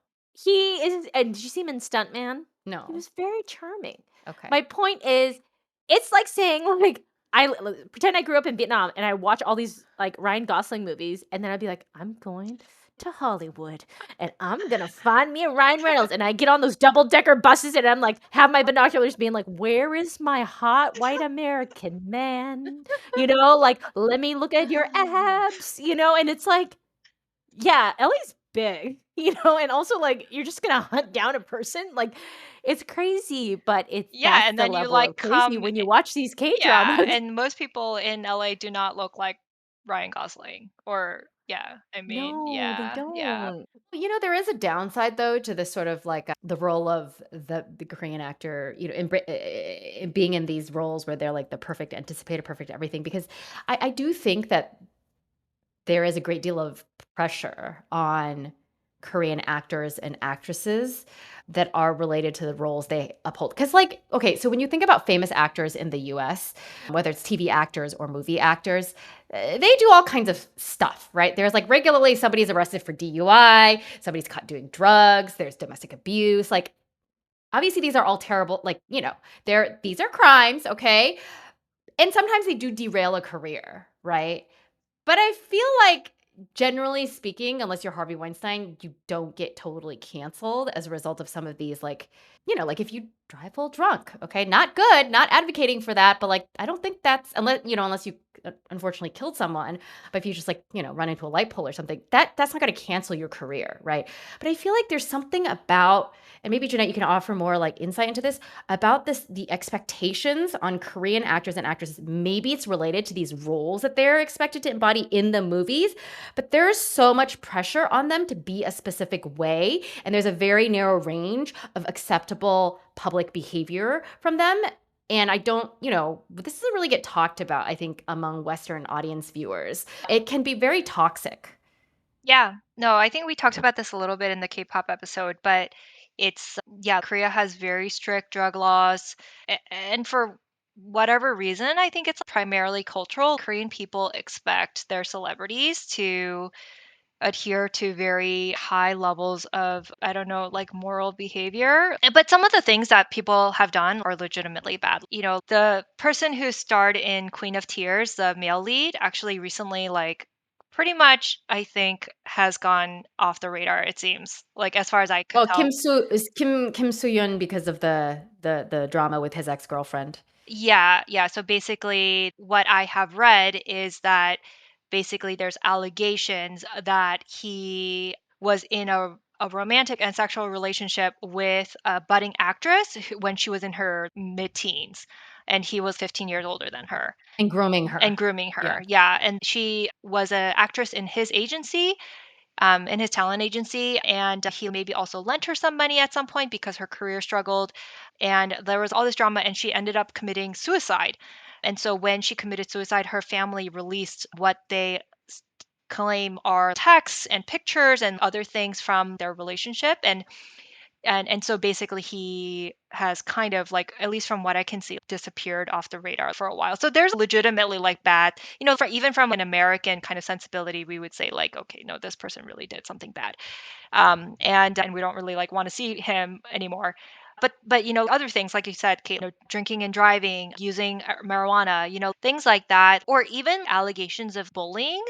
he is, and did you see him in Stuntman? He No. was very charming. Okay. My point is, it's like saying like pretend I grew up in Vietnam and I watch all these like Ryan Gosling movies, and then I'd be like, I'm going to Hollywood and I'm gonna find me a Ryan Reynolds, and I get on those double-decker buses and I'm like, have my binoculars being like, where is my hot white American man? Like, let me look at your abs, and it's like, yeah, Ellie's big, and also like you're just gonna hunt down a person. Like, it's crazy, but Yeah, that's and the then you level like of crazy when you watch these yeah, K-dramas. and most people in LA do not look like Ryan Gosling, or yeah, I mean, No, they yeah, yeah. don't. There is a downside though to this sort of like the role of the Korean actor, in being in these roles where they're like the perfect anticipated, perfect everything. Because I do think that there is a great deal of pressure on Korean actors and actresses that are related to the roles they uphold. Because, like, okay, so when you think about famous actors in the US, whether it's TV actors or movie actors, they do all kinds of stuff, right? There's like regularly somebody's arrested for DUI, somebody's caught doing drugs, there's domestic abuse. Like, obviously, these are all terrible, like, these are crimes, okay? And sometimes they do derail a career, right? But I feel like, generally speaking, unless you're Harvey Weinstein, you don't get totally canceled as a result of some of these, like, like if you drive while drunk, okay, not good, not advocating for that, but like, I don't think that's, unless you unfortunately killed someone, but if you just like, run into a light pole or something, that's not going to cancel your career, right? But I feel like there's something about, and maybe Jeanette, you can offer more like insight into this, about the expectations on Korean actors and actresses. Maybe it's related to these roles that they're expected to embody in the movies, but there's so much pressure on them to be a specific way, and there's a very narrow range of acceptable public behavior from them. And I don't, this doesn't really get talked about, I think, among Western audience viewers. It can be very toxic. Yeah. No, I think we talked about this a little bit in the K-pop episode, but it's Yeah, Korea has very strict drug laws. And for whatever reason, I think it's primarily cultural. Korean people expect their celebrities to adhere to very high levels of, I don't know, like moral behavior. But some of the things that people have done are legitimately bad. The person who starred in Queen of Tears, the male lead, actually recently, like, pretty much, I think, has gone off the radar, it seems, like, as far as I could Well, tell. Kim Soo-hyun because of the drama with his ex-girlfriend. Yeah, yeah. So basically, what I have read is that basically there's allegations that he was in a romantic and sexual relationship with a budding actress when she was in her mid-teens, and he was 15 years older than her And grooming her. and grooming Yeah. her. Yeah, and she was an actress in his agency, in his talent agency. And he maybe also lent her some money at some point because her career struggled. And there was all this drama, and she ended up committing suicide. And so when she committed suicide, her family released what they claim are texts and pictures and other things from their relationship. And so basically he has kind of, like, at least from what I can see, disappeared off the radar for a while. So there's legitimately, like, bad, even from an American kind of sensibility, we would say, like, okay, no, this person really did something bad. And we don't really, like, want to see him anymore. But other things, like you said, Kate, drinking and driving, using marijuana, things like that, or even allegations of bullying.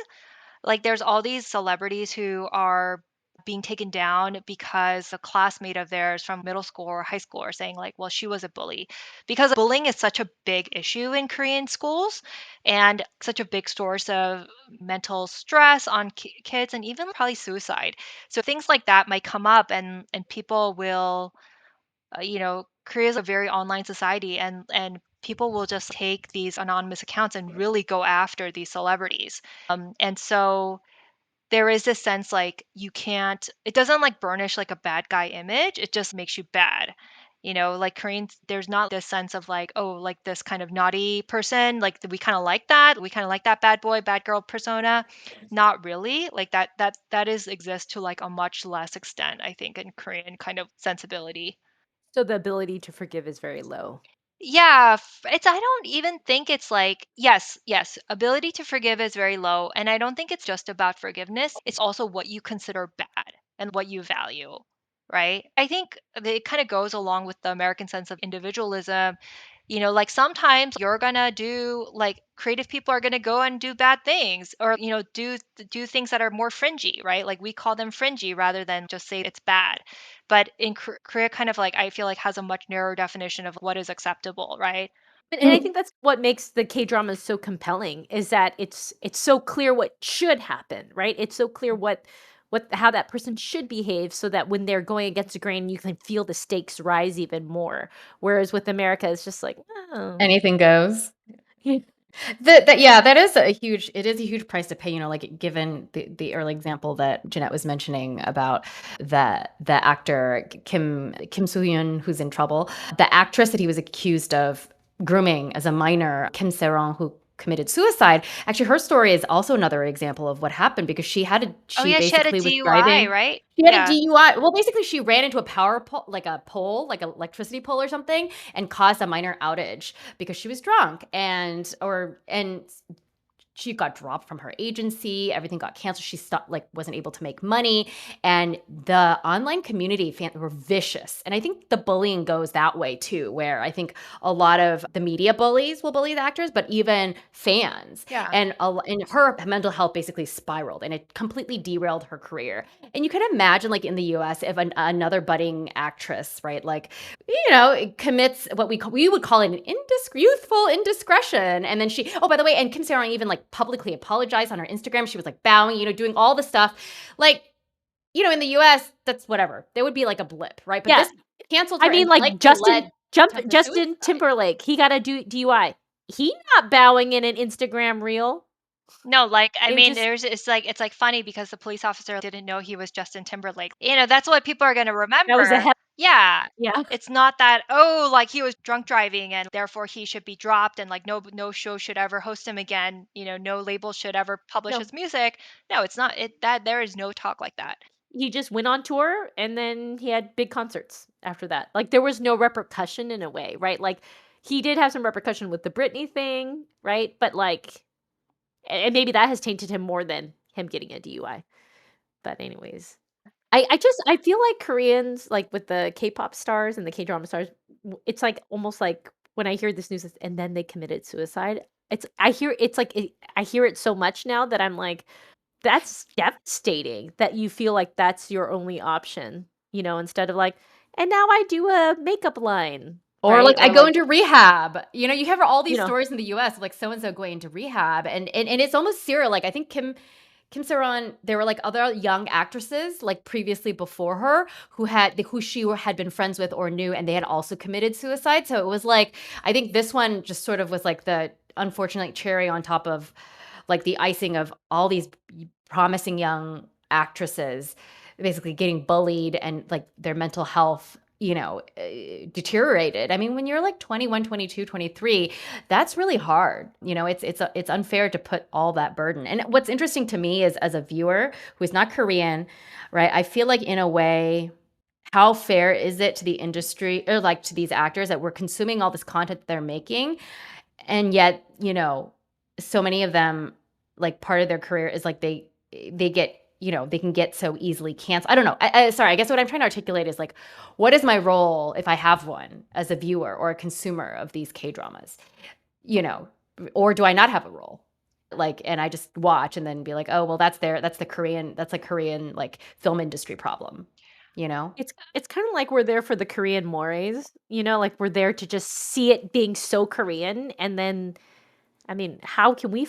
Like, there's all these celebrities who are being taken down because a classmate of theirs from middle school or high school are saying, like, well, she was a bully, because bullying is such a big issue in Korean schools and such a big source of mental stress on kids, and even probably suicide. So things like that might come up, and people will, Korea is a very online society, and people will just take these anonymous accounts and really go after these celebrities. And so there is this sense, like, you can't, it doesn't, like, burnish like a bad guy image, it just makes you bad. Like, Koreans, there's not this sense of, like, oh, like, this kind of naughty person, like, we kind of like that, bad boy bad girl persona. Not really, like, that is exists to, like, a much less extent, I think, in Korean kind of sensibility. So the ability to forgive is very low. Yeah, it's, I don't even think it's like, yes, yes, ability to forgive is very low, and I don't think it's just about forgiveness. It's also what you consider bad and what you value, right? I think that it kind of goes along with the American sense of individualism. Like, sometimes you're gonna do, like, creative people are gonna go and do bad things, or do things that are more fringy, right? Like, we call them fringy rather than just say it's bad. But in Korea, kind of, like, I feel like, has a much narrower definition of what is acceptable, right? And I think that's what makes the K-dramas so compelling, is that it's so clear what should happen, right? It's so clear what how that person should behave, so that when they're going against the grain, you can feel the stakes rise even more. Whereas with America, it's just like, oh. Anything goes. That is a huge price to pay, like, given the early example that Jeanette was mentioning about the actor Kim Soo-hyun, who's in trouble. The actress that he was accused of grooming as a minor, Kim Se-rong, who committed suicide. Actually, her story is also another example of what happened, because Oh she yeah, she had a basically was DUI, driving. right? She had a Yeah. DUI. Well, basically, she ran into a power pole, like a pole, like an electricity pole or something, and caused a minor outage because she was drunk, and she got dropped from her agency. Everything got canceled. She stopped, like, wasn't able to make money. And the online community were vicious. And I think the bullying goes that way too, where I think a lot of the media bullies will bully the actors, but even fans. Yeah. And her mental health basically spiraled, and it completely derailed her career. And you can imagine, like, in the US, if another budding actress, right, like, commits what we would call an youthful indiscretion. And then oh, by the way, and Kim Se-rong even, like, publicly apologized on her Instagram. She was, like, bowing, doing all the stuff. Like, in the US, that's whatever. There would be, like, a blip, right? But Yeah. this canceled I her mean, and like likely led to her Justin suicide. Timberlake, he got a DUI. He not bowing in an Instagram reel. No, like, I It mean, just it's like funny because the police officer didn't know he was Justin Timberlake. That's what people are gonna that was a remember. head. Yeah. Yeah. It's not that, oh, like, he was drunk driving and therefore he should be dropped, and, like, no show should ever host him again, no label should ever publish No. his music. No, it's not, that there is no talk like that. He just went on tour, and then he had big concerts. after that. Like there was no repercussion in a way, right? Like he did have some repercussion with the Britney thing, right? But like, and maybe that has tainted him more than him getting a DUI. But anyways, I feel like Koreans, like with the K-pop stars and the K-drama stars, it's like almost like when I hear this news and then they committed suicide. I hear it so much now that I'm like, that's devastating that you feel like that's your only option, instead of like, and now I do a makeup line, Or right? like I Or go like, into rehab. You hear all you these know, stories in the US of like so and so going into rehab, and it's almost serial. Like I think Kim Saran, there were like other young actresses like previously before her who she had been friends with or knew, and they had also committed suicide. So it was like I think this one just sort of was like the unfortunate cherry on top of like the icing of all these promising young actresses basically getting bullied and like their mental health deteriorated. I mean, when you're like 21, 22, 23, that's really hard. It's unfair to put all that burden. And what's interesting to me is as a viewer who is not Korean, right? I feel like in a way, how fair is it to the industry or like to these actors that we're consuming all this content that they're making, and yet, so many of them, like part of their career is like they get, they can get so easily canceled. I don't know. Sorry, I guess what I'm trying to articulate is like, what is my role if I have one as a viewer or a consumer of these K dramas, you know, or do I not have a role? Like, and I just watch and then be like, oh, well, that's a Korean like film industry problem, you know? it's kind of like we're there for the Korean mores, like we're there to just see it being so Korean, and then I mean, how can we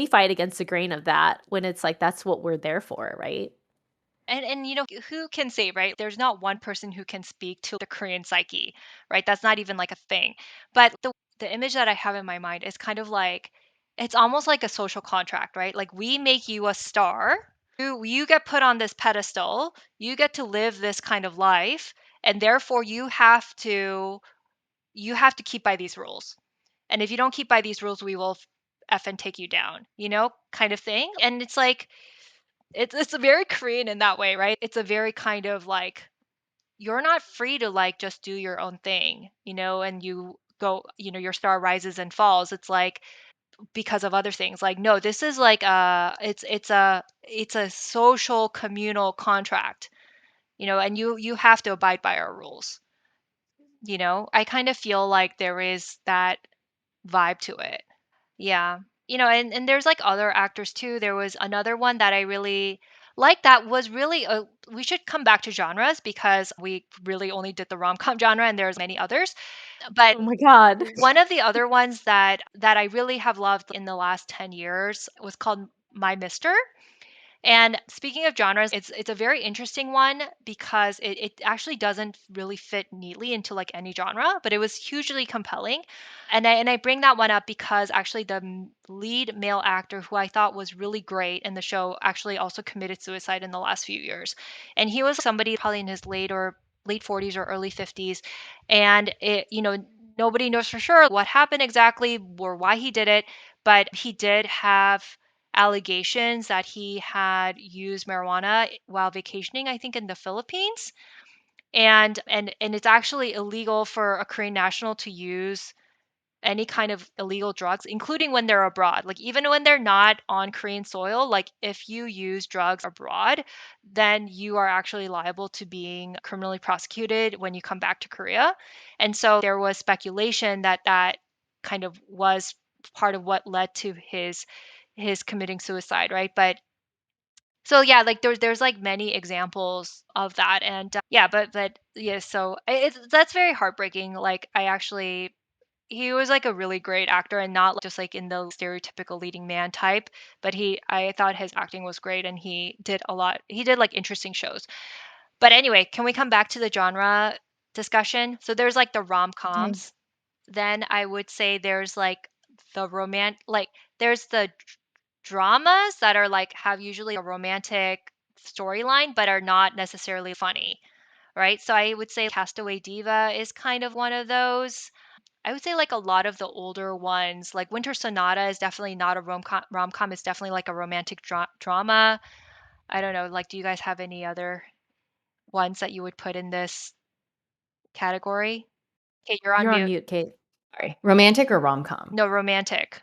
fight against the grain of that when it's like that's what we're there for, right? And who can say, right? There's not one person who can speak to the Korean psyche, right? That's not even like a thing. But the image that I have in my mind is kind of like it's almost like a social contract, right? Like we make you a star. You get put on this pedestal. You get to live this kind of life, and therefore you have to keep by these rules. And if you don't keep by these rules, we will F and take you down, kind of thing. And it's like it's a very Korean in that way, right? It's a very kind of like you're not free to like just do your own thing, and you go, your star rises and falls. It's like because of other things. Like no, this is like it's a social communal contract, and you have to abide by our rules. I kind of feel like there is that vibe to it. Yeah. And there's like other actors too. There was another one that I really like that was really we should come back to genres because we really only did the rom-com genre and there's many others. But Oh my god. one of the other ones that I really have loved in the last 10 years was called My Mister. And speaking of genres, it's a very interesting one because it actually doesn't really fit neatly into like any genre, but it was hugely compelling. And I bring that one up because actually the lead male actor who I thought was really great in the show actually also committed suicide in the last few years. And he was somebody probably in his late 40s or early 50s. And nobody knows for sure what happened exactly or why he did it, but he did have allegations that he had used marijuana while vacationing, I think in the Philippines. And it's actually illegal for a Korean national to use any kind of illegal drugs, including when they're abroad. Like even when they're not on Korean soil, like if you use drugs abroad, then you are actually liable to being criminally prosecuted when you come back to Korea. And so there was speculation that that kind of was part of what led to his committing suicide, right? But so yeah, like there's like many examples of that, and yeah, but yeah, so it's that's very heartbreaking. Like I actually he was like a really great actor and not just like in the stereotypical leading man type, but I thought his acting was great and he did like interesting shows. But anyway, can we come back to the genre discussion? So there's like the Okay. rom-coms. Then I would say there's like there's the dramas that are like have usually a romantic storyline but are not necessarily funny, right? So I would say Castaway Diva is kind of one of those. I would say like a lot of the older ones, like Winter Sonata is definitely not a rom-com, it's definitely like a romantic drama. I don't know, like do you guys have any other ones that you would put in this? category. Okay, you're on You're on mute. mute, Kate. Sorry. Romantic or rom-com? No, romantic.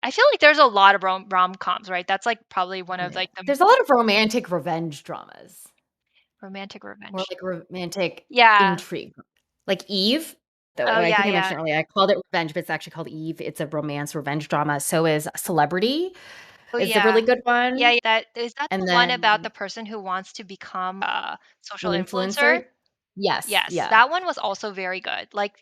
I feel like there's a lot of rom-coms, right? That's, like, probably one of, Yeah. like, the There's a lot of romantic revenge dramas romantic or, revenge. like, romantic Yeah. intrigue. Like Eve, though Oh, I yeah, think I yeah. mentioned earlier, I called it revenge, but it's actually called Eve. It's a romance revenge drama. So is Celebrity Oh, is a really yeah. good Yeah, one. yeah, that is that And the one about then the person who wants to become a social an influencer? influencer. Yes, Yes, yeah, that one was also very good. Like,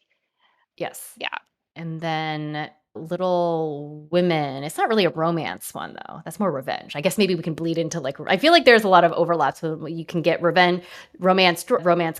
yes. yeah. And then Little Women. It's not really a romance one though. That's more revenge. I guess maybe we can bleed into like I feel like there's a lot of overlaps with you can get revenge, romance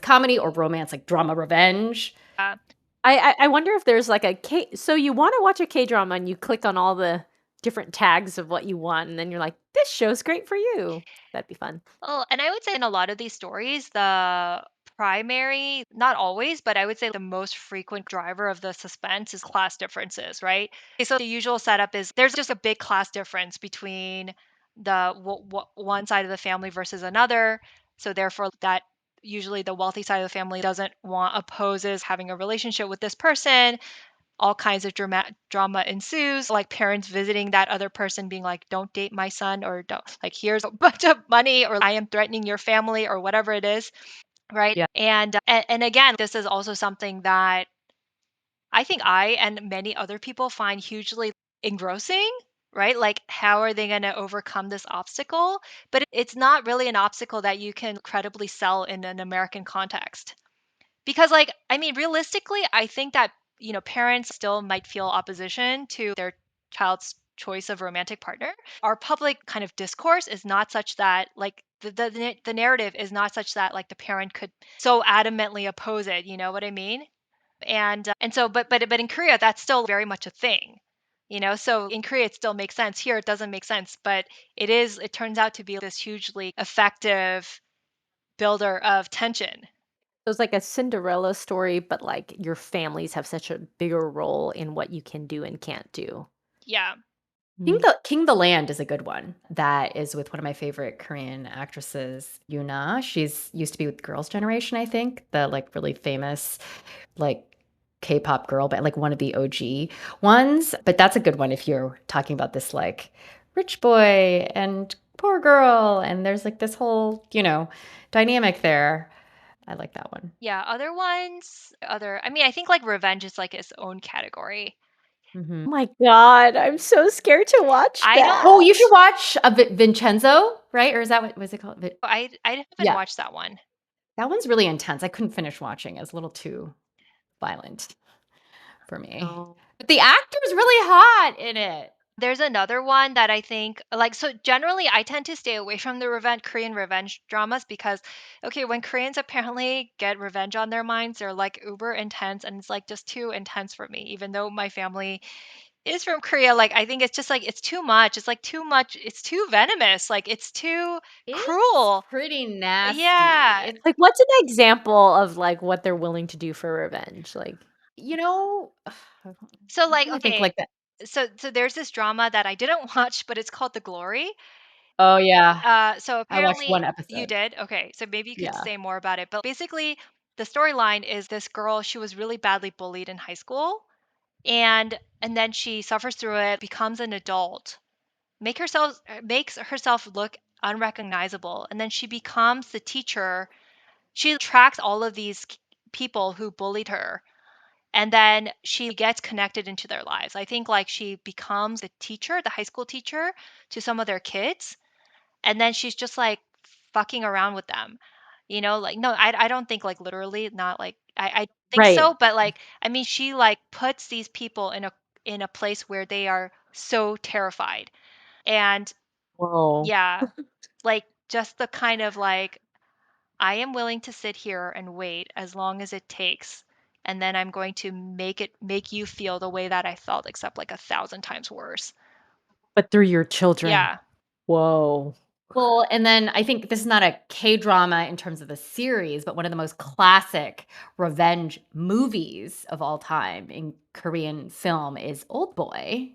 comedy or romance like drama revenge. Uh, I wonder if there's like a K. So you want to watch a K drama and you click on all the different tags of what you want, and then you're like, this show's great for you. That'd be fun. well, and I would say in a lot of these stories, the primary, not always, but I would say the most frequent driver of the suspense is class differences, right? Okay, so the usual setup is there's just a big class difference between the one side of the family versus another. So therefore, that usually the wealthy side of the family doesn't want opposes having a relationship with this person. All kinds of drama ensues, like parents visiting that other person being like, don't date my son, or don't, like, here's a bunch of money, or I am threatening your family, or whatever it is, right? Yeah. And again, this is also something that I think I and many other people find hugely engrossing, right? Like, how are they going to overcome this obstacle? But it's not really an obstacle that you can credibly sell in an American context. Because, like, I mean, realistically, I think that, parents still might feel opposition to their child's choice of romantic partner. Our public kind of discourse is not such that, like, the narrative is not such that, like, the parent could so adamantly oppose it. You know what I mean? And so, but in Korea, that's still very much a thing. So in Korea, it still makes sense. Here, it doesn't make sense, but it turns out to be this hugely effective builder of tension. So it's like a Cinderella story, but like your families have such a bigger role in what you can do and can't do. Yeah. King the Land is a good one. That is with one of my favorite Korean actresses, Yuna. She's used to be with Girls' Generation, I think, the like really famous like K-pop girl, but like one of the OG ones. But that's a good one if you're talking about this like rich boy and poor girl, and there's like this whole, dynamic there. I like that one. Yeah, other ones, I mean, I think like revenge is like its own category. Hmm. Oh my god, I'm so scared to watch I don't, Oh, that. you should watch Vincenzo, right? Or is that what was it called? I haven't Yeah, watched that one. that one's really intense. I couldn't finish watching. It was a little too violent for me. No. But the actor's really hot in it. There's another one that I think, like, so generally I tend to stay away from the Korean revenge dramas because, okay, when Koreans apparently get revenge on their minds, they're like uber intense, and it's like just too intense for me. Even though my family is from Korea, like, I think it's just like it's too much. It's like too much. It's too venomous. Like, it's too It's cruel. pretty nasty. Yeah. It's Like, what's an example of like what they're willing to do for revenge? Like, you know, So, I'm like, trying to think okay, like that. so there's this drama that I didn't watch, but it's called The Glory. Oh yeah, So I watched one apparently you episode. did. Okay, so maybe you could Yeah. say more about it. But basically, the storyline is this girl. She was really badly bullied in high school, and then she suffers through it, becomes an adult, makes herself look unrecognizable, and then she becomes the teacher. She tracks all of these people who bullied her, and then she gets connected into their lives. I think like she becomes the teacher, the high school teacher to some of their kids, and then she's just like fucking around with them. Like, no, I don't think like literally, not like I think right. so, but like, I mean, she like puts these people in a place where they are so terrified. And Whoa. yeah, like, just the kind of like, I am willing to sit here and wait as long as it takes, and then I'm going to make you feel the way that I felt, except like 1,000 times worse. But through your children. Yeah. Whoa. Well, and then I think this is not a K-drama in terms of a series, but one of the most classic revenge movies of all time in Korean film is Old Boy.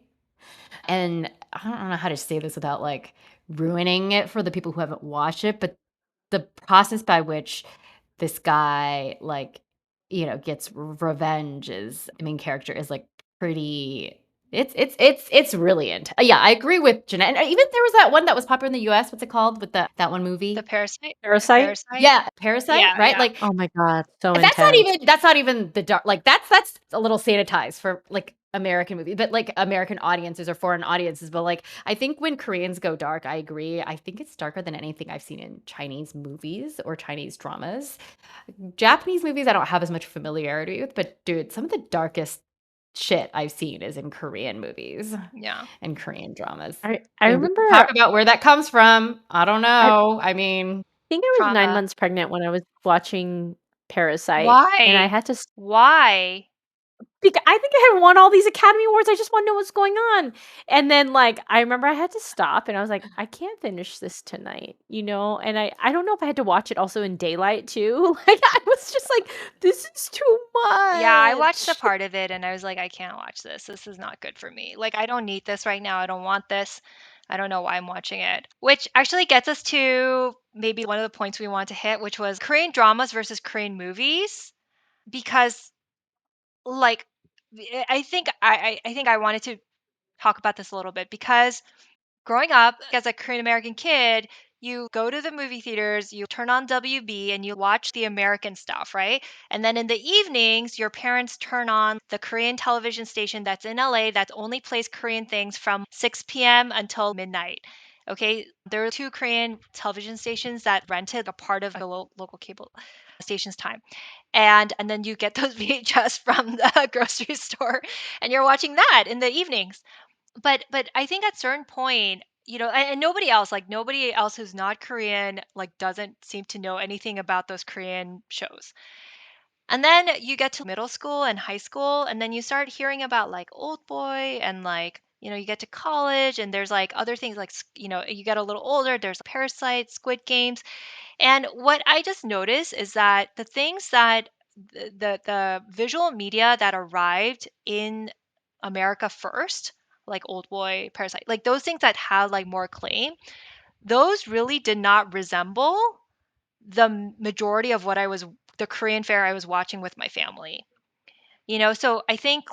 And I don't know how to say this without like ruining it for the people who haven't watched it, but the process by which this guy like gets revenge is the main character is like pretty. It's really yeah, I agree with Jeanette. And even there was that one that was popular in the US. What's it called with that one The movie? Parasite? Parasite? Parasite? Yeah, Parasite, Yeah, right? yeah. Like Oh my god, so that's intense. not even the dark, like that's a little sanitized for like American movie, but like American audiences or foreign audiences. But like I think when Koreans go dark, I agree. I think it's darker than anything I've seen in Chinese movies or Chinese dramas. Japanese movies I don't have as much familiarity with, but dude, some of the darkest shit I've seen is in Korean movies Yeah. and Korean dramas. I And we can talk remember about where that comes from. I don't I know. I mean, think I was 9 Trauma. months pregnant when I was watching Parasite, and I Why? had to Why? I think I had won all these Academy Awards. I just want to know what's going on. And then, like, I remember I had to stop, and I was like, I can't finish this tonight, And I don't know if I had to watch it also in daylight too. Like, I was just like, this is too Yeah, I watched a much. part of it and I was like, I can't watch this. This is not good for me. Like, I don't need this right now. I don't want this. I don't know why I'm watching it. Which actually gets us to maybe one of the points we want to hit, which was Korean dramas versus Korean movies. Because, like, I think I wanted to talk about this a little bit because growing up as a Korean American kid, you go to the movie theaters, you turn on WB and you watch the American stuff, right? And then in the evenings, your parents turn on the Korean television station that's in LA that only plays Korean things from 6 p.m. until midnight. Okay, there are two Korean television stations that rented a part of the local cable station's time. And then you get those VHS from the grocery store and you're watching that in the evenings. But I think at certain point, and nobody else who's not Korean like doesn't seem to know anything about those Korean shows. And then you get to middle school and high school, and then you start hearing about like Old Boy and like you get to college and there's like other things like you get a little older, there's Parasite, Squid Games. And what I just noticed is that the things that the visual media that arrived in America first, like Old Boy, Parasite, like those things that had like more acclaim, those really did not resemble the majority of what the Korean fare I was watching with my family. So I think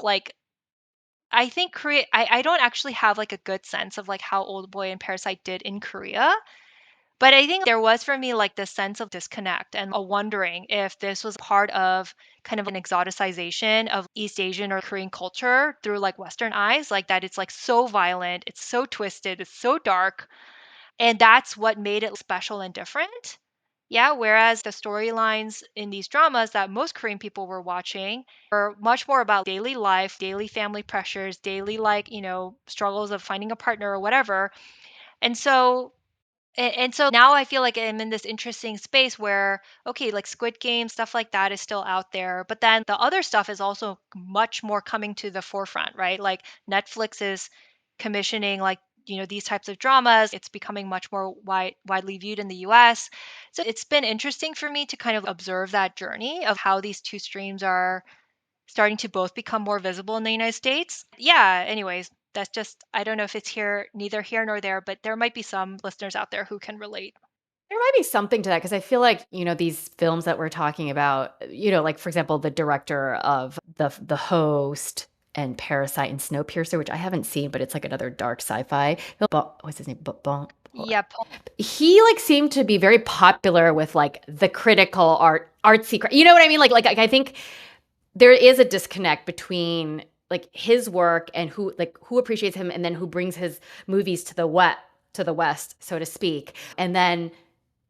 Korea I don't actually have like a good sense of like how Old Boy and Parasite did in Korea. But I think there was for me like this sense of disconnect and a wondering if this was part of kind of an exoticization of East Asian or Korean culture through like Western eyes, like that it's like so violent, it's so twisted, it's so dark. And that's what made it special and different. Yeah, whereas the storylines in these dramas that most Korean people were watching were much more about daily life, daily family pressures, daily like, struggles of finding a partner or whatever. And so and so now I feel like I'm in this interesting space where, okay, like Squid Game, stuff like that is still out there. But then the other stuff is also much more coming to the forefront, right? Like Netflix is commissioning like, these types of dramas. It's becoming much more widely viewed in the US. So it's been interesting for me to kind of observe that journey of how these two streams are starting to both become more visible in the United States. Yeah, anyways, that's just, I don't know if it's neither here nor there, but there might be some listeners out there who can relate. there might be something to that because I feel like, these films that we're talking about, like for example, the director of the Host and Parasite and Snowpiercer, which I haven't seen, but it's like another dark sci-fi. What's his name? Yeah, He like seemed to be very popular with like the critical artsy. You know what I mean? Like I think there is a disconnect between like his work and who appreciates him and then who brings his movies to the west, so to speak. And then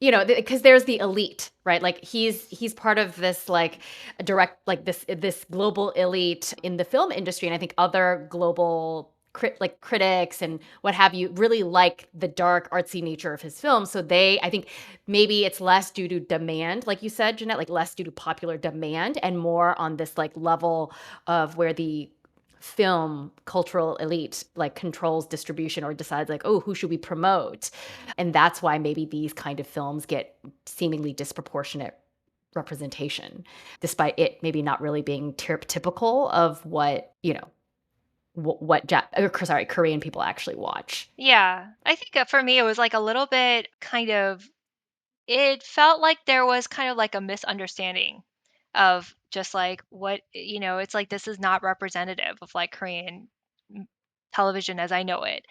because there's the elite, right? Like he's part of this like direct like this global elite in the film industry, and I think other global critics and what have you really like the dark artsy nature of his films. So I think maybe it's less due to demand, like you said, Jeanette, like less due to popular demand and more on this like level of where the film cultural elite like controls distribution or decides like, oh, who should we promote? And that's why maybe these kind of films get seemingly disproportionate representation, despite it maybe not really being typical of what Korean people actually watch. yeah. I think for me, it was like a little bit it felt like there was kind of like a misunderstanding of just like what, it's like this is not representative of like Korean television as I know it.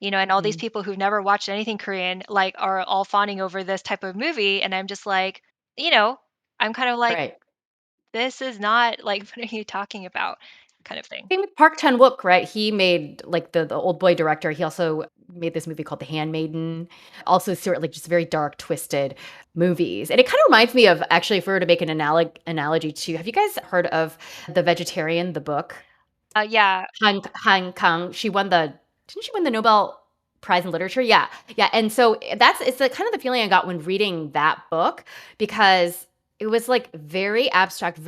And all these Mm, people who've never watched anything Korean like are all fawning over this type of movie, and I'm just like, you know, I'm kind of like, right. this is not like what are you talking about kind of thing. Same with Park Chan-wook, right? He made like the old boy director. He also made this movie called The Handmaiden. Also sort of like just very dark, twisted movies. And it kind of reminds me of actually, if we were to make an analogy to, have you guys heard of The Vegetarian, the book? Yeah. Han Kang. Didn't she win the Nobel Prize in Literature? Yeah. Yeah. And so it's the kind of the feeling I got when reading that book, because it was like very abstract,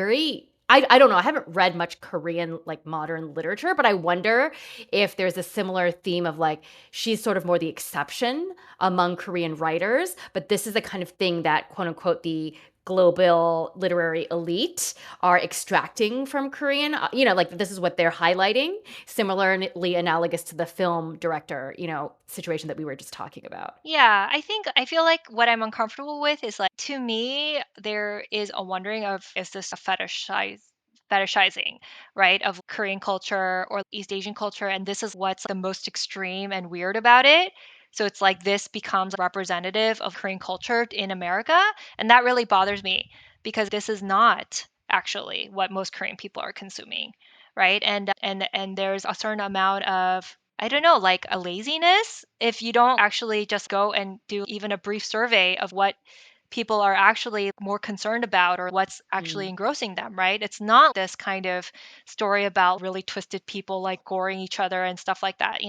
I don't know. I haven't read much Korean like modern literature, but I wonder if there's a similar theme of like she's sort of more the exception among Korean writers, but this is the kind of thing that quote unquote the global literary elite are extracting from Korean. Like this is what they're highlighting, similarly analogous to the film director, situation that we were just talking about. Yeah, I feel like what I'm uncomfortable with is like, to me there is a wondering of, is this a fetishizing, right, of Korean culture or East Asian culture, and this is what's the most extreme and weird about it. So it's like this becomes representative of Korean culture in America, and that really bothers me because this is not actually what most Korean people are consuming, right? And there's a certain amount of, I don't know, like a laziness if you don't actually just go and do even a brief survey of what people are actually more concerned about or what's actually Mm. engrossing them, right? It's not this kind of story about really twisted people like goring each other and stuff like that.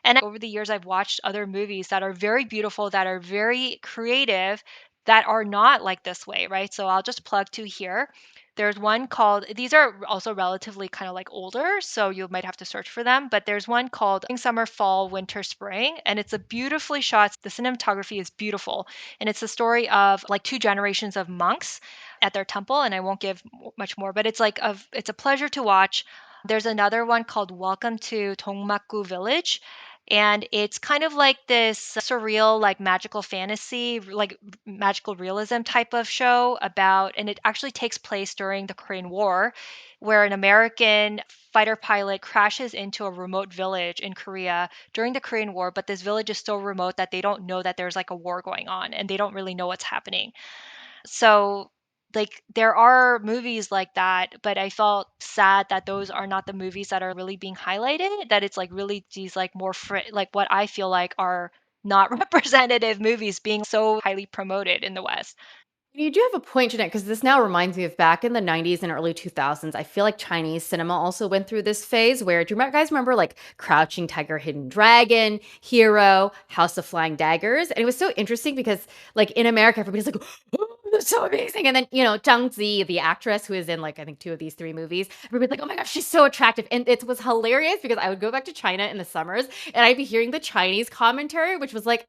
And over the years, I've watched other movies that are very beautiful, that are very creative, that are not like this way, right? So I'll just plug two here. There's one called, these are also relatively kind of like older, so you might have to search for them, but there's one called Spring, Summer, Fall, Winter, Spring, and it's a beautifully shot. The cinematography is beautiful, and it's the story of like two generations of monks at their temple, and I won't give much more, but it's a pleasure to watch. There's another one called Welcome to Tongmakgu Village, and it's kind of like this surreal like magical fantasy, like magical realism type of show about, and it actually takes place during the Korean War, where an American fighter pilot crashes into a remote village in Korea during the Korean War, but this village is so remote that they don't know that there's like a war going on and they don't really know what's happening. So like there are movies like that, but I felt sad that those are not the movies that are really being highlighted, that it's like really these like more like what I feel like are not representative movies being so highly promoted in the West. You do have a point, Jeanette, because this now reminds me of back in the 90s and early 2000s. I feel like Chinese cinema also went through this phase where, do you guys remember like Crouching Tiger, Hidden Dragon, Hero, House of Flying Daggers? And it was so interesting because, like, in America, everybody's like, oh, that's so amazing. And then, Zhang Zi, the actress who is in, like, I think two of these three movies, everybody's like, oh my gosh, she's so attractive. And it was hilarious because I would go back to China in the summers and I'd be hearing the Chinese commentary, which was like,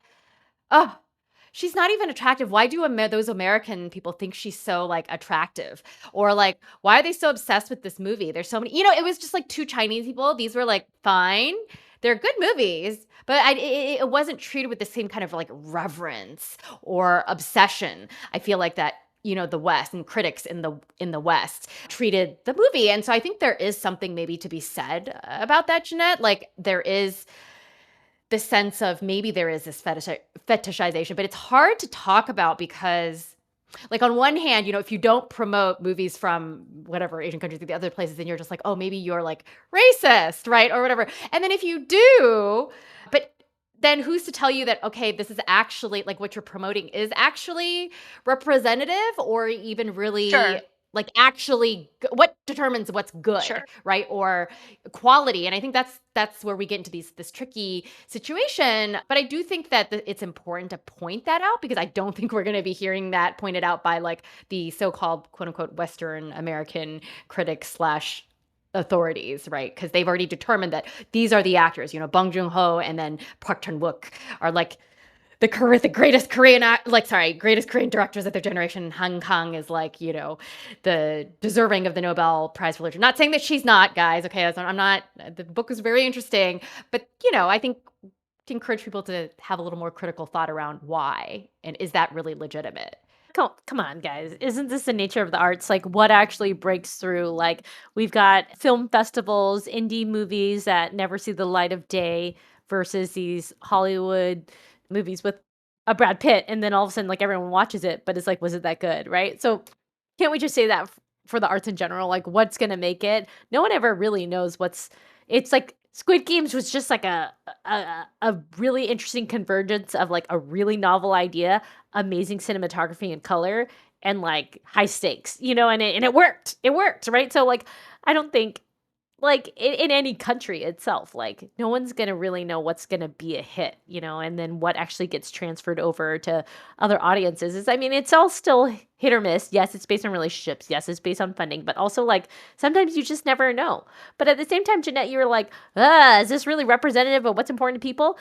oh, she's not even attractive. Why do those American people think she's so like attractive? Or like, why are they so obsessed with this movie? There's so many, it was just like two Chinese people. These were like fine. They're good movies, but it wasn't treated with the same kind of like reverence or obsession. I feel like that, the West and critics in the West treated the movie. And so I think there is something maybe to be said about that, Jeanette. Like there is the sense of maybe there is this fetishization, but it's hard to talk about because, like, on one hand, if you don't promote movies from whatever Asian countries to the other places, then you're just like, oh, maybe you're like racist, right? Or whatever. And then if you do, but then who's to tell you that, okay, this is actually like what you're promoting is actually representative or even really Sure, like actually what determines what's good, sure. right? Or quality. And I think that's where we get into this tricky situation. But I do think that it's important to point that out because I don't think we're going to be hearing that pointed out by like the so-called quote unquote Western American critics slash authorities, right? Because they've already determined that these are the actors, Bong Joon-ho and then Park Chan-wook are like the greatest greatest Korean directors of their generation. Han Kang is like, the deserving of the Nobel Prize for Literature. Not saying that she's not, guys. Okay, I'm not. The book is very interesting, but I think to encourage people to have a little more critical thought around why and is that really legitimate? Come on, guys. Isn't this the nature of the arts? Like, what actually breaks through? Like, we've got film festivals, indie movies that never see the light of day versus these Hollywood movies with a Brad Pitt, and then all of a sudden, like, everyone watches it, but it's like, was it that good, right? So, can't we just say that for the arts in general? Like, what's gonna make it? No one ever really knows what's. It's like Squid Games was just like a really interesting convergence of like a really novel idea, amazing cinematography and color, and like high stakes, and it worked. It worked, right? So like I don't think like in any country itself, like no one's gonna really know what's gonna be a hit, and then what actually gets transferred over to other audiences is, I mean, it's all still hit or miss. Yes, it's based on relationships. Yes, it's based on funding, but also like sometimes you just never know. But at the same time, Jeanette, you were like, is this really representative of what's important to people?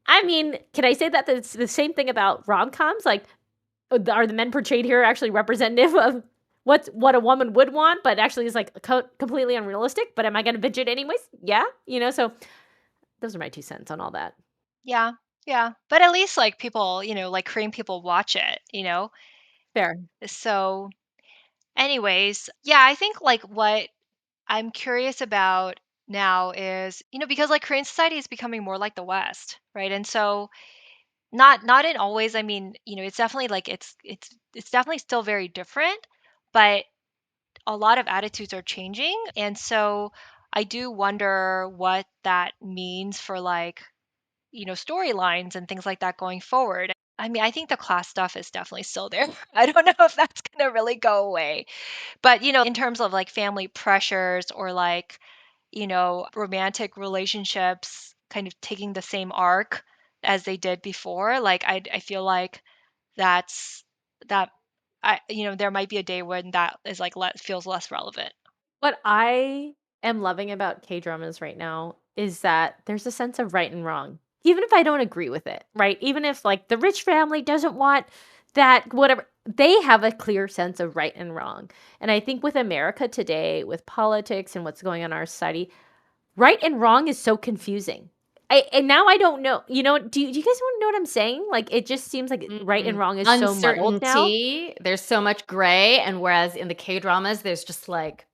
I mean, can I say that it's the same thing about rom-coms? Like, are the men portrayed here actually representative of what a woman would want, but actually is like completely unrealistic? But am I going to binge it anyways? Yeah, so those are my 2 cents on all that. Yeah. Yeah. But at least like people, like Korean people watch it. Fair. So anyways, yeah, I think like what I'm curious about now is, because like Korean society is becoming more like the West, right? And so not in always, I mean, it's definitely like it's definitely still very different, but a lot of attitudes are changing. And so I do wonder what that means for like, storylines and things like that going forward. I mean, I think the class stuff is definitely still there. I don't know if that's going to really go away. But, in terms of like family pressures or like, romantic relationships kind of taking the same arc as they did before, like I feel like that's that there might be a day when that is like feels less relevant. What I am loving about K-dramas right now is that there's a sense of right and wrong. Even if I don't agree with it, right? Even if like the rich family doesn't want that, whatever, they have a clear sense of right and wrong. And I think with America today, with politics and what's going on in our society, right and wrong is so confusing. And now I don't know. Do you guys want to know what I'm saying? Like, it just seems like right and wrong is so muddled now. Uncertainty. There's so much gray, and whereas in the K-dramas, there's just like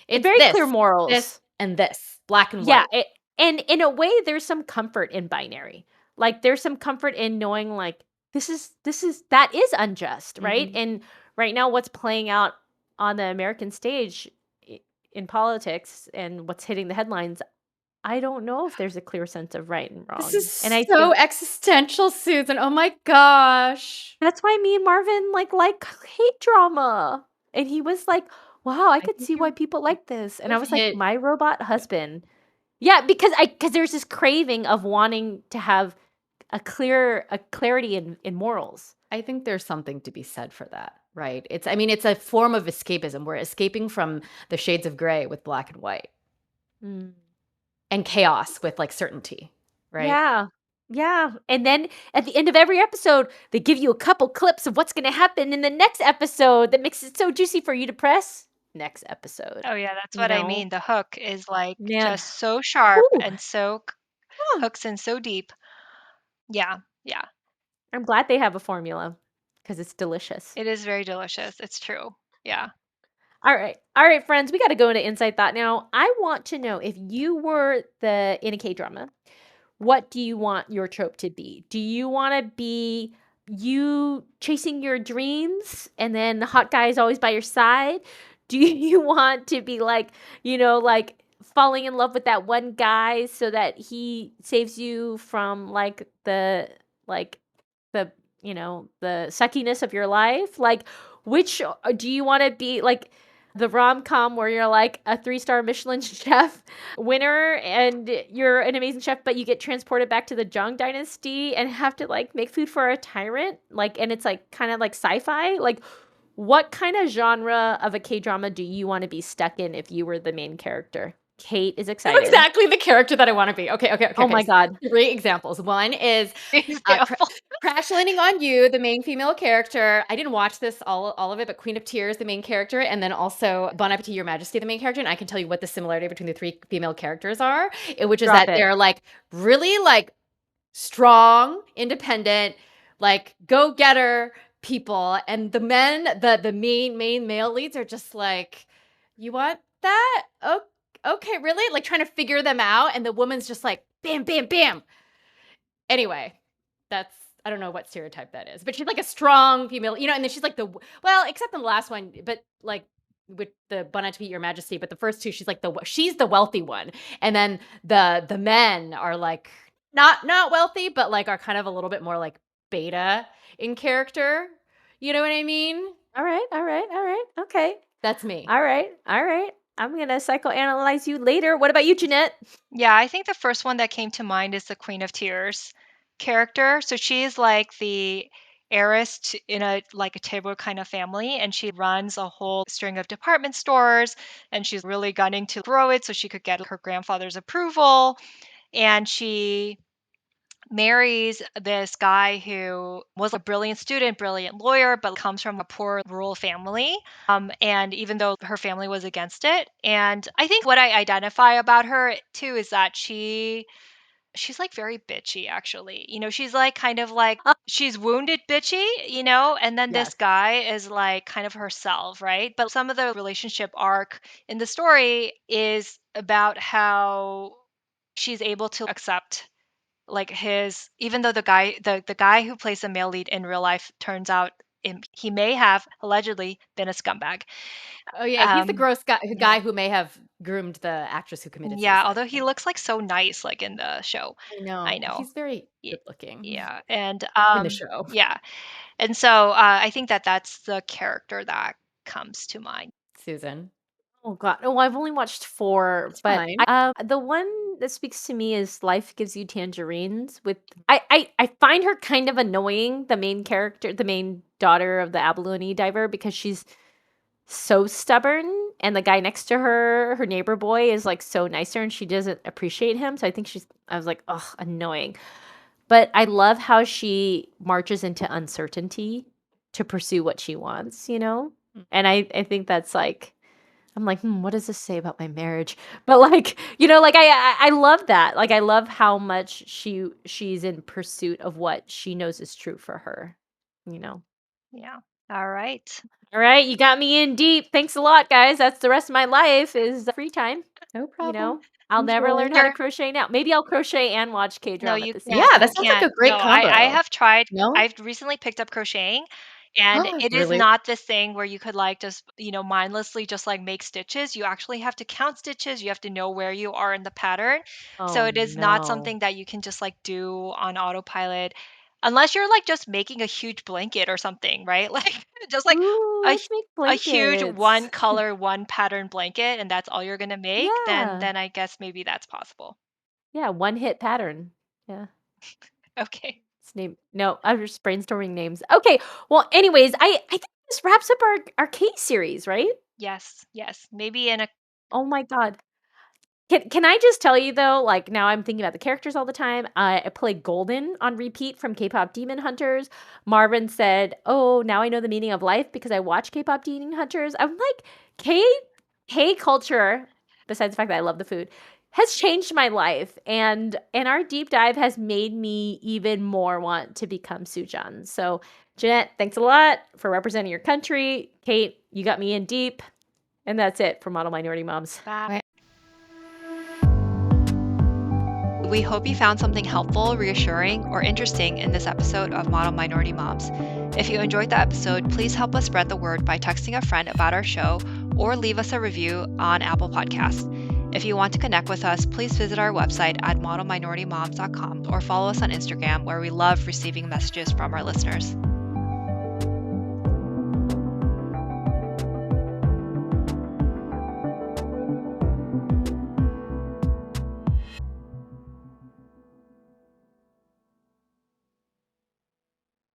it's very this, clear morals, this, and this, black and yeah. white. And in a way, there's some comfort in binary. Like, there's some comfort in knowing like that is unjust, right? Mhm. And right now, what's playing out on the American stage in politics and what's hitting the headlines, I don't know if there's a clear sense of right and wrong. This is And I so think existential, Susan. Oh my gosh. that's why me and Marvin like hate drama. And he was like, "Wow, I I could think see why you've people like this." And I you've was like, hit "My robot husband." Yeah, because there's this craving of wanting to have a clarity in morals. I think there's something to be said for that, right? I mean, it's a form of escapism. We're escaping from the shades of gray with black and white Mm. and chaos with like certainty, right? Yeah. Yeah. And then at the end of every episode, they give you a couple clips of what's going to happen in the next episode that makes it so juicy for you to press next episode. Oh yeah, that's You what I know? mean. The hook is like Man. just so sharp Whew. and so Huh. hooks in so deep. Yeah, yeah. I'm glad they have a formula because it's delicious. It is very delicious. It's true. Yeah. All right. All right, friends, we got to go into Inside Thought now. I want to know, if you were in a K drama, what do you want your trope to be? Do you want to be you chasing your dreams and then the hot guy is always by your side? Do you want to be like, like falling in love with that one guy so that he saves you from like the, the suckiness of your life? Like, which do you want to be, like the rom-com where you're like a 3-star Michelin chef winner and you're an amazing chef, but you get transported back to the Zhang dynasty and have to like make food for a tyrant, like, and it's like kind of like sci-fi? Like, what kind of genre of a K-drama do you want to be stuck in if you were the main character? Kate is I'm excited. exactly the character that I want to be. Okay. Oh my God. 3 examples. One is Example. Crash Landing on You, the main female character. I didn't watch this all of it, but Queen of Tears, the main character, and then also Bon Appetit, Your Majesty, the main character. And I can tell you what the similarity between the 3 female characters are, which is Drop that it. they're like really like strong, independent, like go-getter people, and the men, the main male leads are just like, you want that? Oh, okay, really? Like trying to figure them out, and the woman's just like, bam, bam, bam. Anyway, that's I don't know what stereotype that is, but she's like a strong female, and then she's like well, except in the last one, but like with the Bon to Beat Your Majesty, but the first two, she's the wealthy one, and then the men are like not wealthy, but like are kind of a little bit more like beta in character. You know what I mean? All right, all right, all right. Okay. That's me. All right, all right. I'm going to psychoanalyze you later. What about you, Jeanette? Yeah, I think the first one that came to mind is the Queen of Tears character. So she's like the heiress in a like a table kind of family, and she runs a whole string of department stores, and she's really gunning to grow it so she could get her grandfather's approval. And she marries this guy who was a brilliant student, brilliant lawyer, but comes from a poor rural family. And even though her family was against it, and I think what I identify about her too is that she's like very bitchy actually. She's like kind of like she's wounded bitchy, and then this Yes. guy is like kind of herself, right? But some of the relationship arc in the story is about how she's able to accept like his even though the guy who plays the male lead in real life turns out he may have allegedly been a scumbag. Oh yeah, he's the um gross guy, yeah, who may have groomed the actress who committed yeah, suicide. although he looks like so nice like in the show. I I know. know. He's very Y- good looking yeah, and in the show. yeah, and so I think that that's the character that comes to mind. Susan. Oh god. Oh, I've only watched 4, It's but fine. the one that speaks to me is Life Gives You Tangerines with I find her kind of annoying, the main character, the main daughter of the abalone diver, because she's so stubborn, and the guy next to her, her neighbor boy, is like so nicer and she doesn't appreciate him. So I was like, "Oh, annoying." But I love how she marches into uncertainty to pursue what she wants, you know? And I think that's like I'm like, what does this say about my marriage? But like, like I love that. Like I love how much she's in pursuit of what she knows is true for her, you know. Yeah. All right. All right, you got me in deep. Thanks a lot, guys. That's the rest of my life is free time, No you problem. know. I'll never Enjoy. learn how to crochet now. Maybe I'll crochet and watch No, K-drama at you the same can't. Yeah, You that time. sounds like can't. a No, great I combo. have tried. No? I've recently picked up crocheting, and it is Really? not this thing where you could like just, mindlessly just like make stitches. You actually have to count stitches. You have to know where you are in the pattern. So Oh it is not no. something that you can just like do on autopilot unless you're like just making a huge blanket or something, right? Like just like Ooh, a let's make a huge one blankets. color, one pattern blanket, and that's all you're gonna make, then Yeah. I guess maybe that's possible. Yeah, one hit pattern. Yeah. Okay. It's name No, I'm just brainstorming names. Okay. Well, anyways, I think this wraps up our K series, right? Yes, yes. Maybe in a Oh my god. Can I just tell you though, like now I'm thinking about the characters all the time. I play Golden on repeat from K-pop Demon Hunters. Marvin said, "Oh, now I know the meaning of life because I watch K-pop Demon Hunters." I'm like, K culture, besides the fact that I love the food, has changed my life, and our deep dive has made me even more want to become Sujan. So, Jeanette, thanks a lot for representing your country. Kate, you got me in deep, and that's it for Model Minority Moms. bad. We hope you found something helpful, reassuring, or interesting in this episode of Model Minority Moms. If you enjoyed the episode, please help us spread the word by texting a friend about our show or leave us a review on Apple Podcasts. If you want to connect with us, please visit our website at modelminoritymoms.com or follow us on Instagram, where we love receiving messages from our listeners.